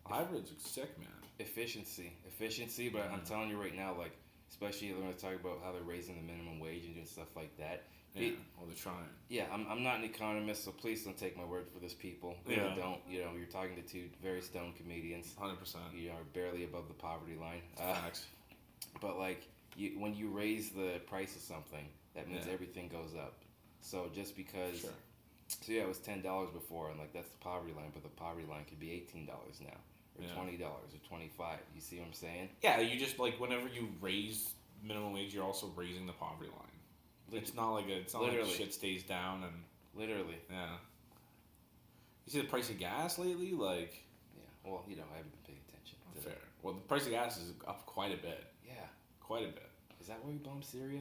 C: Hybrids are sick, man.
A: Efficiency, but I'm telling you right now, like especially when they talk about how they're raising the minimum wage and doing stuff like that.
C: Yeah, well, they're trying.
A: Yeah, I'm not an economist, so please don't take my word for this, people. Really don't. You're talking to 2 very stoned comedians.
C: 100%.
A: You are barely above the poverty line.
C: Facts.
A: But like, when you raise the price of something, that means everything goes up. So just because.
C: Sure.
A: So yeah, it was $10 before, and like that's the poverty line, but the poverty line could be $18 now, or $20, or $25. You see what I'm saying?
C: Yeah, you just like whenever you raise minimum wage, you're also raising the poverty line. It's not like shit stays down and.
A: Literally.
C: Yeah. You see the price of gas lately, like.
A: Yeah. Well, I haven't been paying attention.
C: Fair. Well, the price of gas is up quite a bit.
A: Yeah.
C: Quite a bit.
A: Is that why we bombed Syria?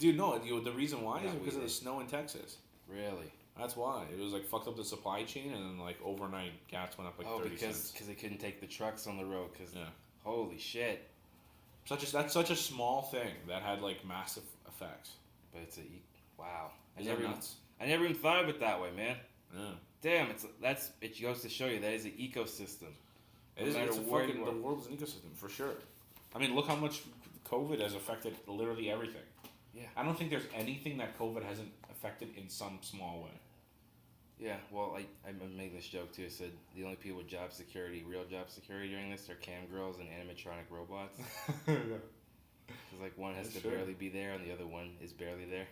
C: Dude, no. The reason why is
A: Yeah,
C: because
A: we
C: of the
A: did.
C: snow in Texas.
A: Really?
C: That's why. It was like fucked up the supply chain, and then like overnight gas went up like 30 cents.
A: Because they couldn't take the trucks on the road. Cause
C: Yeah.
A: holy shit.
C: That's such a small thing that had like massive effects.
A: But wow.
C: Is that nuts?
A: I never even thought of it that way, man.
C: Yeah.
A: Damn, it goes to show you that is an ecosystem.
C: It is. It's
A: where you
C: the
A: are.
C: world is an ecosystem for sure. I mean, look how much COVID has affected literally everything.
A: Yeah.
C: I don't think there's anything that COVID hasn't affected in some small way.
A: Yeah, well, I made this joke too. I said the only people with real job security during this are cam girls and animatronic robots. Because like one has to barely be there and the other one is barely there.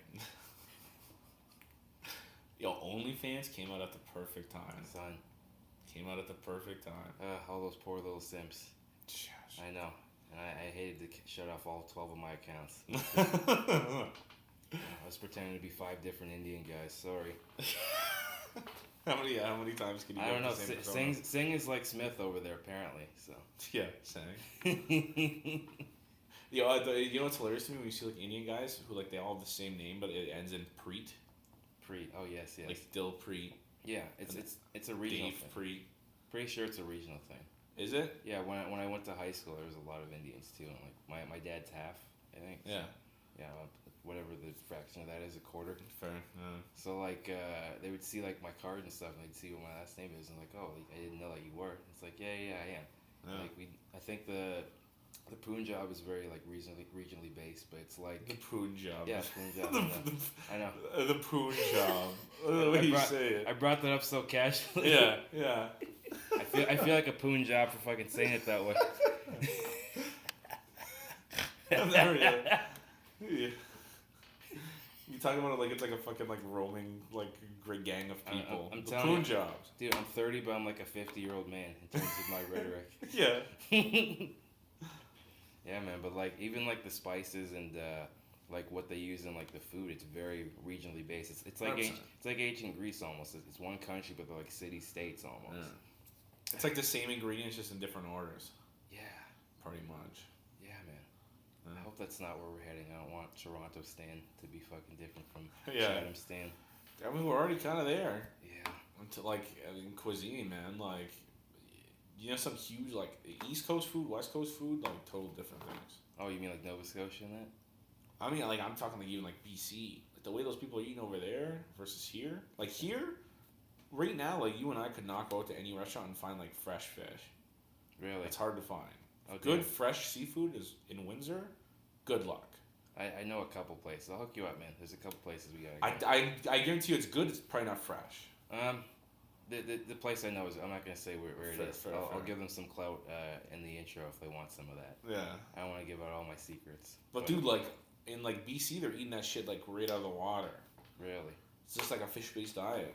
C: Yo, OnlyFans came out at the perfect time.
A: Son.
C: Came out at the perfect time.
A: All those poor little simps.
C: Gosh.
A: I know. And I hated to shut off all 12 of my accounts. I was pretending to be 5 different Indian guys. Sorry.
C: How many times can you?
A: I don't know.
C: The same persona?
A: Sing is like Smith over there, apparently. So.
C: Yeah, Sang. Yo, you know what's hilarious to me when you see like Indian guys who like they all have the same name but it ends in Preet.
A: Preet. Oh yes.
C: Like Dill Preet.
A: Yeah, it's a regional
C: Dave
A: thing.
C: Preet.
A: Pretty sure it's a regional thing.
C: Is it?
A: Yeah, when I went to high school, there was a lot of Indians too, and like my dad's half, I think.
C: Yeah.
A: Yeah, whatever the fraction of that is, a quarter.
C: Fair. Yeah.
A: So like they would see like my card and stuff, and they'd see what my last name is, and like, oh, like, I didn't know that you were. It's like, yeah, I am.
C: Yeah.
A: Like I think the Punjab is very like regionally based, but it's like
C: The Punjab.
A: yeah, Punjab. I know.
C: The Punjab. The way you say it.
A: I brought that up so casually.
C: Yeah.
A: I feel like a Punjab for fucking saying it that way.
C: Yeah. You talking about it like it's like a fucking like roaming like great gang of people.
A: I'm
C: the
A: telling you.
C: Punjabs.
A: Dude, I'm 30, but I'm like a 50-year-old man in terms of my rhetoric.
C: Yeah.
A: Yeah, man, but like even like the spices and like what they use in like the food, it's very regionally based. It's like
C: 100%.
A: it's like ancient Greece almost. It's one country, but they're like city states almost.
C: Yeah. It's like the same ingredients just in different orders.
A: Yeah,
C: Pretty much.
A: yeah, man.
C: Yeah.
A: I hope that's not where we're heading. I don't want Toronto Stan to be fucking different from
C: Yeah.
A: Chatham Stan.
C: I mean, we're already kind of there.
A: Yeah.
C: Into like in cuisine, man. Like, you know, some huge like East Coast food, West Coast food, like total different things.
A: Oh, you mean like Nova Scotia and that?
C: I mean, like I'm talking like even like BC, like the way those people are eating over there versus here. Like here, right now, like you and I could not go out to any restaurant and find like fresh fish.
A: Really?
C: It's hard to find.
A: Okay.
C: Good fresh seafood is in Windsor. Good luck.
A: I know a couple places. I'll hook you up, man. There's a couple places we gotta go.
C: I guarantee you it's good. It's probably not fresh.
A: The place I know is, I'm not gonna say where it is.
C: Fair.
A: I'll give them some clout in the intro if they want some of that.
C: Yeah.
A: I don't want to give out all my secrets.
C: But dude, like in like BC, they're eating that shit like right out of the water.
A: Really,
C: It's just like a fish-based diet.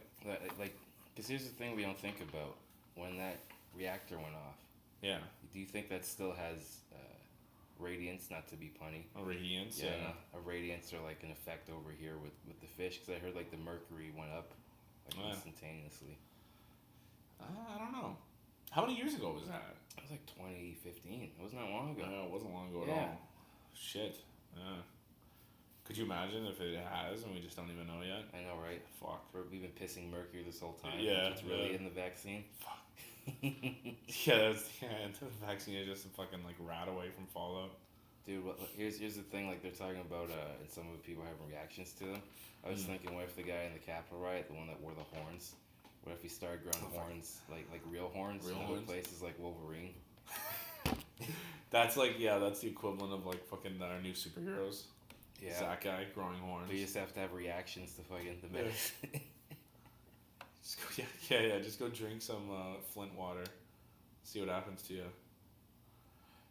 A: like, because here's the thing we don't think about: when that reactor went off,
C: Yeah.
A: do you think that still has radiance? Not to be punny.
C: Radiance. Yeah.
A: A radiance or like an effect over here with the fish, because I heard like the mercury went up like instantaneously.
C: I don't know. How many years ago was that?
A: It was like 2015. It wasn't that long ago.
C: No, it wasn't long ago at
A: Yeah.
C: all. Shit. Yeah. Could you imagine if it has and we just don't even know yet?
A: I know, right?
C: Fuck.
A: We've been pissing mercury this whole time.
C: Yeah,
A: It's really
C: yeah.
A: in the vaccine.
C: Yeah, the vaccine is just a fucking like rat away from fallout.
A: Dude, here's the thing. Like they're talking about, and some of the people having reactions to them. I was thinking, what if the guy in the Capitol riot, the one that wore the horns, what if he started growing horns, like real horns,
C: Real
A: in
C: horns?
A: places like Wolverine?
C: That's like, yeah, that's the equivalent of like fucking our new superheroes.
A: Yeah.
C: It's that guy growing horns.
A: But you just have to have reactions to fucking the medicine.
C: Just go, yeah. Just go drink some Flint water. See what happens to you.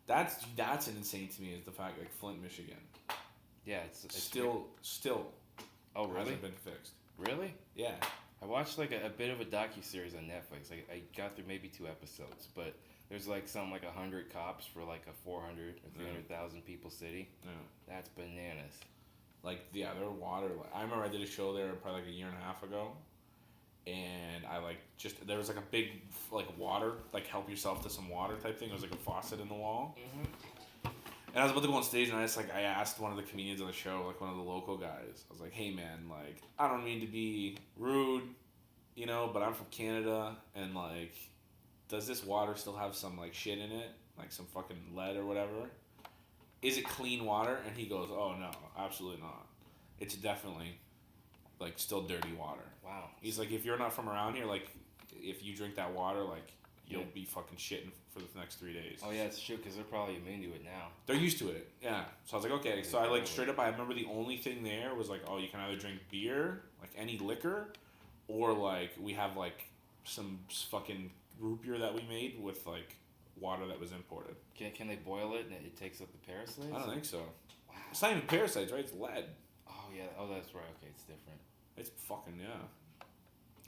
C: That's insane to me is the fact like Flint, Michigan.
A: Yeah, it's
C: Still.
A: Oh really?
C: Hasn't been fixed.
A: Really?
C: Yeah.
A: I watched like a bit of a docuseries on Netflix. I got through maybe 2 episodes, but there's like something like 100 cops for like a 400 or 300,000 people city.
C: Yeah.
A: That's bananas.
C: Like their water. Like, I remember I did a show there probably like a year and a half ago, and I like just there was like a big like water like help yourself to some water type thing. It was like a faucet in the wall, And I was about to go on stage, and I asked one of the comedians on the show, like one of the local guys. I was like, "Hey man, like I don't mean to be rude, you know, but I'm from Canada, and like, does this water still have some like shit in it, like some fucking lead or whatever? Is it clean water?" And he goes, "Oh no, absolutely not. It's definitely like still dirty water."
A: Wow.
C: He's like, "If you're not from around here, like, if you drink that water, like, you'll be fucking shitting for the next 3 days."
A: Oh yeah, it's true because they're probably immune to it now.
C: They're used to it, yeah. So I was like, okay. So I like straight up. I remember the only thing there was like, oh, you can either drink beer, like any liquor, or like we have like some fucking root beer that we made with like water that was imported.
A: Can they boil it and it takes up the parasites?
C: I don't think so.
A: Wow.
C: It's not even parasites, right? It's lead.
A: Oh yeah. Oh, that's right. Okay, it's different.
C: It's fucking yeah.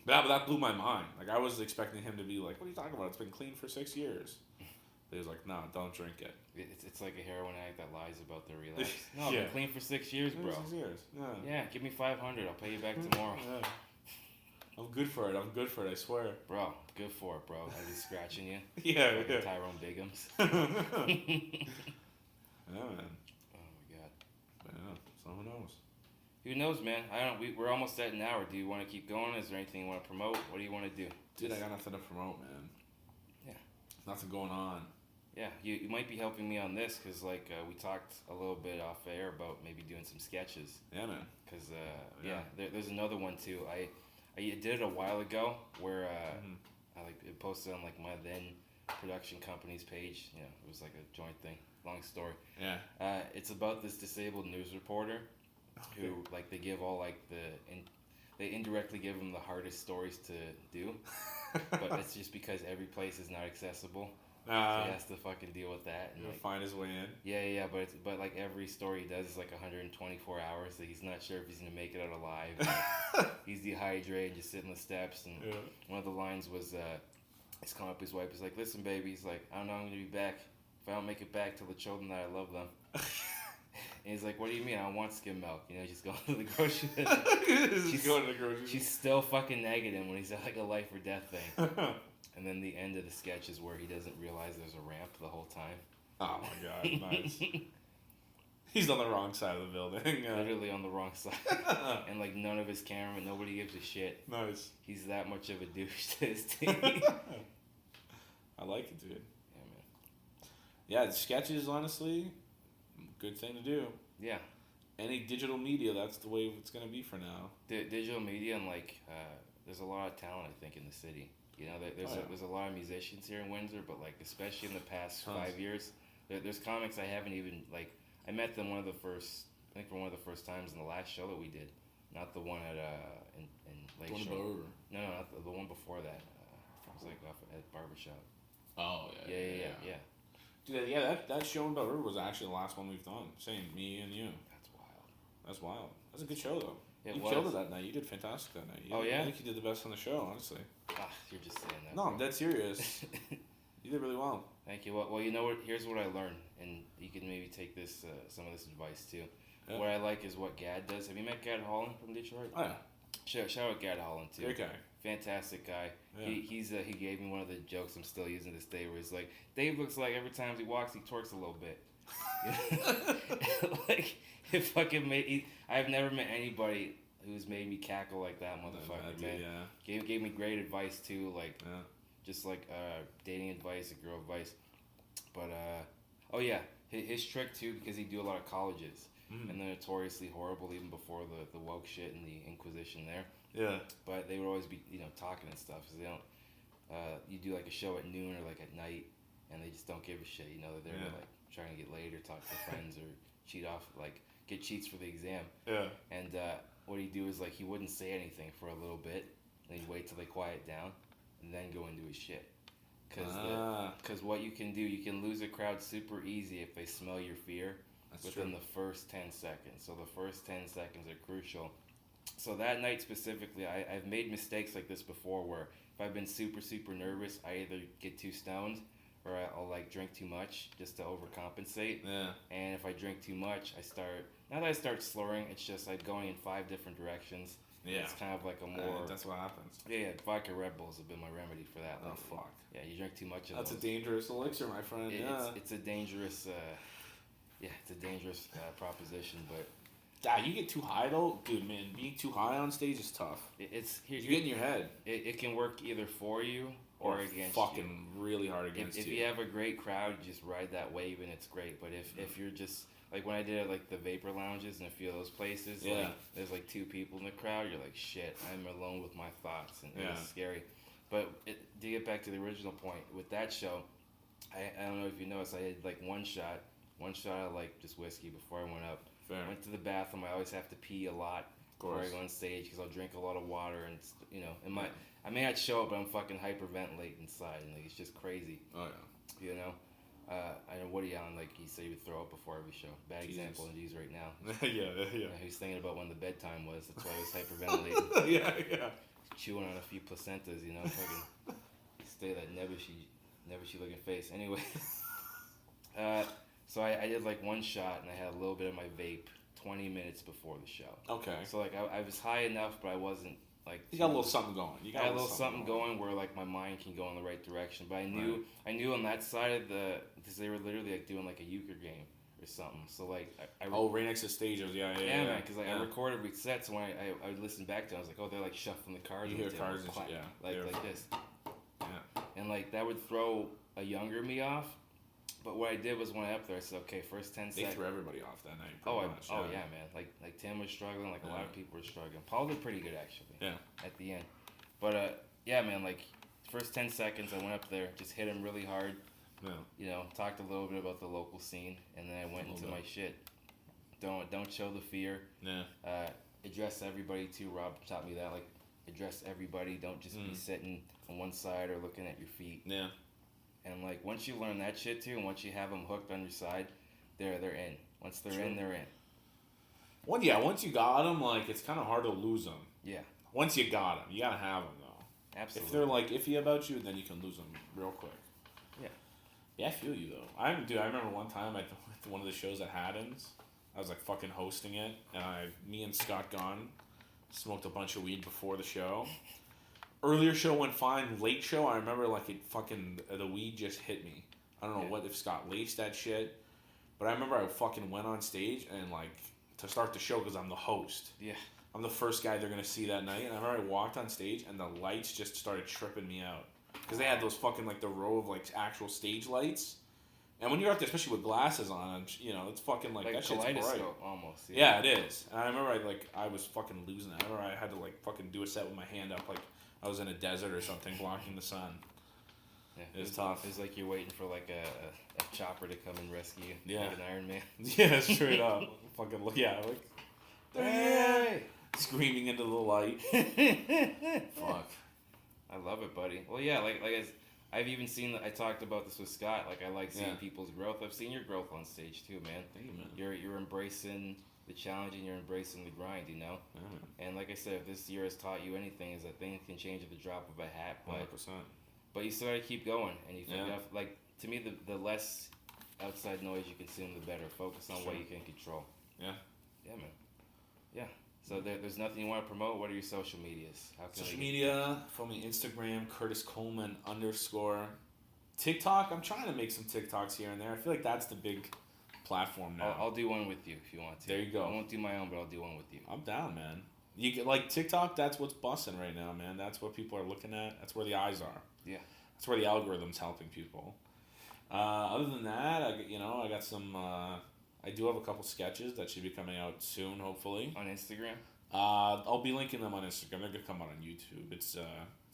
C: But that blew my mind. Like I was expecting him to be like, "What are you talking about? It's been clean for 6 years." But he was like, "No, don't drink it."
A: It's like a heroin addict that lies about their relapse. No,
C: Yeah.
A: I've been clean for 6 years, bro.
C: 6 years. Yeah.
A: Yeah, give me $500. I'll pay you back tomorrow.
C: Yeah. I'm good for it. I swear.
A: Bro, good for it, bro. I was scratching you.
C: Yeah,
A: like
C: yeah.
A: Tyrone Biggums.
C: Yeah, man.
A: Oh my god.
C: But yeah, someone knows.
A: Who knows, man? I don't. We're almost at an hour. Do you want to keep going? Is there anything you want to promote? What do you want to do?
C: Dude, I got nothing to promote, man.
A: Yeah.
C: Nothing going on.
A: Yeah, you might be helping me on this because we talked a little bit off air about maybe doing some sketches.
C: Yeah, man.
A: Because there's another one too. I did it a while ago where I like it posted on like my then production company's page. You know, it was like a joint thing. Long story.
C: Yeah.
A: It's about this disabled news reporter who like they give all like they indirectly give him the hardest stories to do, but it's just because every place is not accessible. So he has to fucking deal with that. And like,
C: find his way in.
A: Yeah, but like every story he does is like 124 hours, so he's not sure if he's gonna make it out alive. He's dehydrated, just sitting on the steps, and one of the lines was, he's calling up his wife. He's like, "Listen, baby," he's like, "I don't know I'm gonna be back. If I don't make it back, tell the children that I love them." And he's like, "What do you mean? I don't want skim milk." You know, just going to the grocery store. She's still fucking nagging him when he's at like a life or death thing. And then the end of the sketch is where he doesn't realize there's a ramp the whole time.
C: Oh my god, nice. He's on the wrong side of the building.
A: Literally on the wrong side. And like none of his camera, nobody gives a shit.
C: Nice.
A: He's that much of a douche to his team.
C: I like it, dude.
A: Yeah, man.
C: Yeah, the sketches, honestly, good thing to do.
A: Yeah.
C: Any digital media, that's the way it's gonna be for now.
A: Digital media and like, there's a lot of talent, I think, in the city. You know, there's a lot of musicians here in Windsor, but like especially in the past 5 years, there's comics I haven't even like. I met them one of the first times in the last show that we did, not the one at in Lakeshore. No, not the one before that. It was like off at Barbershop.
C: Oh yeah. Dude, that show in Bell River was actually the last one we've done. Same, me and you. That's wild. That's a good show though. You killed it that night. You did fantastic that night. I think you did the best on the show, honestly.
A: You're just saying that.
C: No, I'm dead serious. You did really well.
A: Thank you. Well, you know what? Here's what I learned, and you can maybe take this some of this advice too. Yeah. What I like is what Gad does. Have you met Gad Holland from Detroit?
C: Oh yeah.
A: Shout out Gad Holland too.
C: Great guy.
A: Fantastic guy. Yeah. He gave me one of the jokes I'm still using this day, where he's like, Dave looks like every time he walks he twerks a little bit. Like it fucking made. I've never met anybody who's made me cackle like that motherfucker, man. Yeah. Gave me great advice too, like just like dating advice, girl advice. But his trick too, because he'd do a lot of colleges, and they're notoriously horrible even before the woke shit and the Inquisition there. Yeah. But they would always be talking and stuff. So they don't. You do like a show at noon or like at night, and they just don't give a shit. They're there to like trying to get laid or talk to friends or cheat off, like get cheats for the exam. Yeah. And what he'd do is like he wouldn't say anything for a little bit, and he'd wait till they quiet down, and then go into his shit. Because what you can do, you can lose a crowd super easy if they smell your fear within the first 10 seconds. So the first 10 seconds are crucial. So that night specifically, I've made mistakes like this before where if I've been super, super nervous, I either get too stoned or I'll like drink too much just to overcompensate. Yeah. And if I drink too much, now that I start slurring, it's just like going in 5 different directions. Yeah. It's kind of like a more...
C: that's what happens.
A: Yeah, vodka Red Bulls have been my remedy for that.
C: Oh, fuck.
A: Yeah, you drink too much of
C: That's a dangerous elixir, my friend.
A: It's a dangerous Yeah, it's a dangerous proposition, but
C: You get too high though, dude. Man, being too high on stage is tough.
A: it's here.
C: You get in your head,
A: It can work either for you or against
C: fucking
A: you.
C: really hard against
A: If
C: you.
A: you have a great crowd, you just ride that wave and it's great. But if you're just like when I did it, like the vapor lounges and a few of those places, like there's like 2 people in the crowd, you're like, shit, I'm alone with my thoughts, and it's scary. But to get back to the original point with that show, I don't know if you noticed, I had like one shot of like just whiskey before I went up.
C: Fair.
A: Went to the bathroom. I always have to pee a lot before I go on stage because I'll drink a lot of water and I may not show it, but I'm fucking hyperventilating inside and like it's just crazy.
C: Oh yeah.
A: You know. I know Woody Allen, like he said he would throw up before every show. Bad example to use right now.
C: yeah.
A: He's thinking about when the bedtime was. That's why he was hyperventilating.
C: yeah.
A: Chewing on a few placentas, fucking stay that nebbishy looking face. Anyway, so I did like one shot and I had a little bit of my vape 20 minutes before the show.
C: Okay.
A: So like I was high enough, but I wasn't like.
C: You got a little something going.
A: You got a little something going where like my mind can go in the right direction. But I knew on that side of because they were literally like doing like a euchre game or something. So like I
C: right next to stages, yeah,
A: man. Because like I recorded resets, and when I would listen back to it, I was like, oh, they're like shuffling the cards.
C: You hear cards and shit,
A: like this.
C: Yeah.
A: And like that would throw a younger me off. But what I did was when I up there, I said, okay, first 10 seconds.
C: They threw everybody off that night.
A: Yeah, man. Like Tim was struggling. Like a lot of people were struggling. Paul did pretty good actually.
C: Yeah.
A: At the end, but yeah, man. Like first 10 seconds, I went up there, just hit him really hard.
C: Yeah.
A: Talked a little bit about the local scene, and then I went into my shit. Don't show the fear.
C: Yeah.
A: Address everybody too. Rob taught me that. Like address everybody. Don't just be sitting on one side or looking at your feet.
C: Yeah.
A: And like once you learn that shit too, and once you have them hooked on your side, they're in. Once they're in, they're in.
C: Once you got them, like it's kind of hard to lose them.
A: Yeah.
C: Once you got them, you gotta have them though.
A: Absolutely.
C: If they're like iffy about you, then you can lose them real quick.
A: Yeah.
C: Yeah, I feel you though. I remember one time at one of the shows at Haddon's, I was like fucking hosting it, and me and Scott Gunn smoked a bunch of weed before the show. Earlier show went fine. Late show, I remember like it fucking the weed just hit me. I don't know what if Scott laced that shit, but I remember I fucking went on stage and like to start the show because I'm the host.
A: Yeah.
C: I'm the first guy they're gonna see that night, and I remember I walked on stage and the lights just started tripping me out because they had those fucking like the row of like actual stage lights, and when you're up there, especially with glasses on, it's fucking like that shit's bright.
A: Almost.
C: Yeah, it is. And I remember I was fucking losing it. I remember I had to like fucking do a set with my hand up like I was in a desert or something, blocking the sun.
A: Yeah,
C: it's tough.
A: It's like you're waiting for like a chopper to come and rescue you.
C: Yeah.
A: Like an Iron Man.
C: Yeah, straight up. Fucking like.
A: Hey!
C: Screaming into the light. Fuck.
A: I love it, buddy. Well, yeah, like I've even seen. I talked about this with Scott. Like I like seeing people's growth. I've seen your growth on stage too, man.
C: Thank you, man.
A: You're embracing the challenge and you're embracing the grind, And like I said, if this year has taught you anything, is that things can change at the drop of a hat.
C: 100%.
A: But you still gotta keep going, and you like to me the less outside noise you consume, the better. Focus on what you can control.
C: Yeah.
A: Yeah, man. Yeah. So there's nothing you want to promote. What are your social medias?
C: Social media, follow me Instagram, Curtis Coleman _ TikTok. I'm trying to make some TikToks here and there. I feel like that's the big platform now.
A: I'll do one with you if you want to.
C: There you go.
A: I won't do my own, but I'll do one with you.
C: I'm down, man. You get like TikTok. That's what's busting right now, man. That's what people are looking at. That's where the eyes are.
A: Yeah.
C: That's where the algorithm's helping people. Other than that, I got some. I do have a couple sketches that should be coming out soon, hopefully.
A: On Instagram?
C: I'll be linking them on Instagram. They're gonna come out on YouTube. It's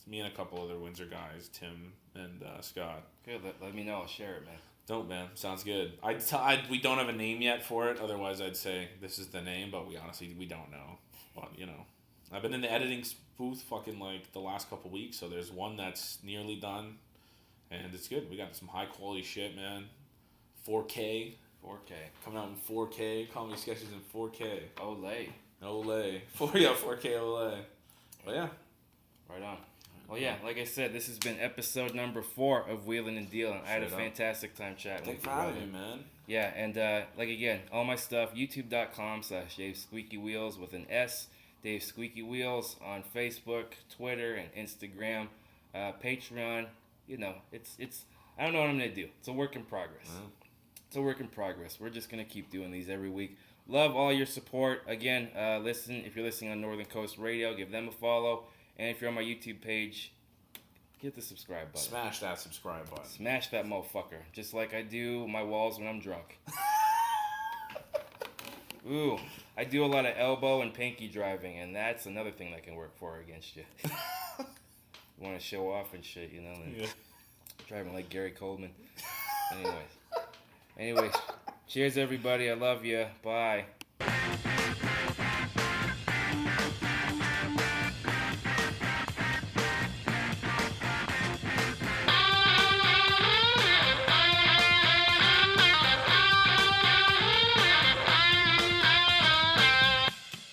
C: me and a couple other Windsor guys, Tim and Scott.
A: Good. Let me know. I'll share it, man.
C: Don't, man. Sounds good. We don't have a name yet for it. Otherwise, I'd say this is the name, but we don't know. But I've been in the editing booth fucking like the last couple weeks, so there's one that's nearly done, and it's good. We got some high quality shit, man. 4K.
A: 4K.
C: Coming out in 4K. Comedy sketches in 4K.
A: Olay.
C: 4K Olay. But yeah.
A: Right on. Well, yeah, like I said, this has been episode number 4 of Wheelin' and Dealin'. I had a fantastic time chatting with you.
C: Thanks for having me, man.
A: Yeah, and like again, all my stuff, youtube.com/Dave Squeaky Wheels with an S. Dave Squeaky Wheels on Facebook, Twitter, and Instagram. Patreon, it's I don't know what I'm going to do. It's a work in progress. it's a work in progress. We're just gonna keep doing these every week. Love all your support. Again, listen, if you're listening on Northern Coast Radio, give them a follow. And if you're on my YouTube page, hit the subscribe button.
C: Smash that subscribe button.
A: Smash that motherfucker. Just like I do my walls when I'm drunk. Ooh, I do a lot of elbow and pinky driving, and that's another thing that can work for or against you. You want to show off and shit, you know? And driving like Gary Coleman. Anyways, cheers everybody. I love you. Bye.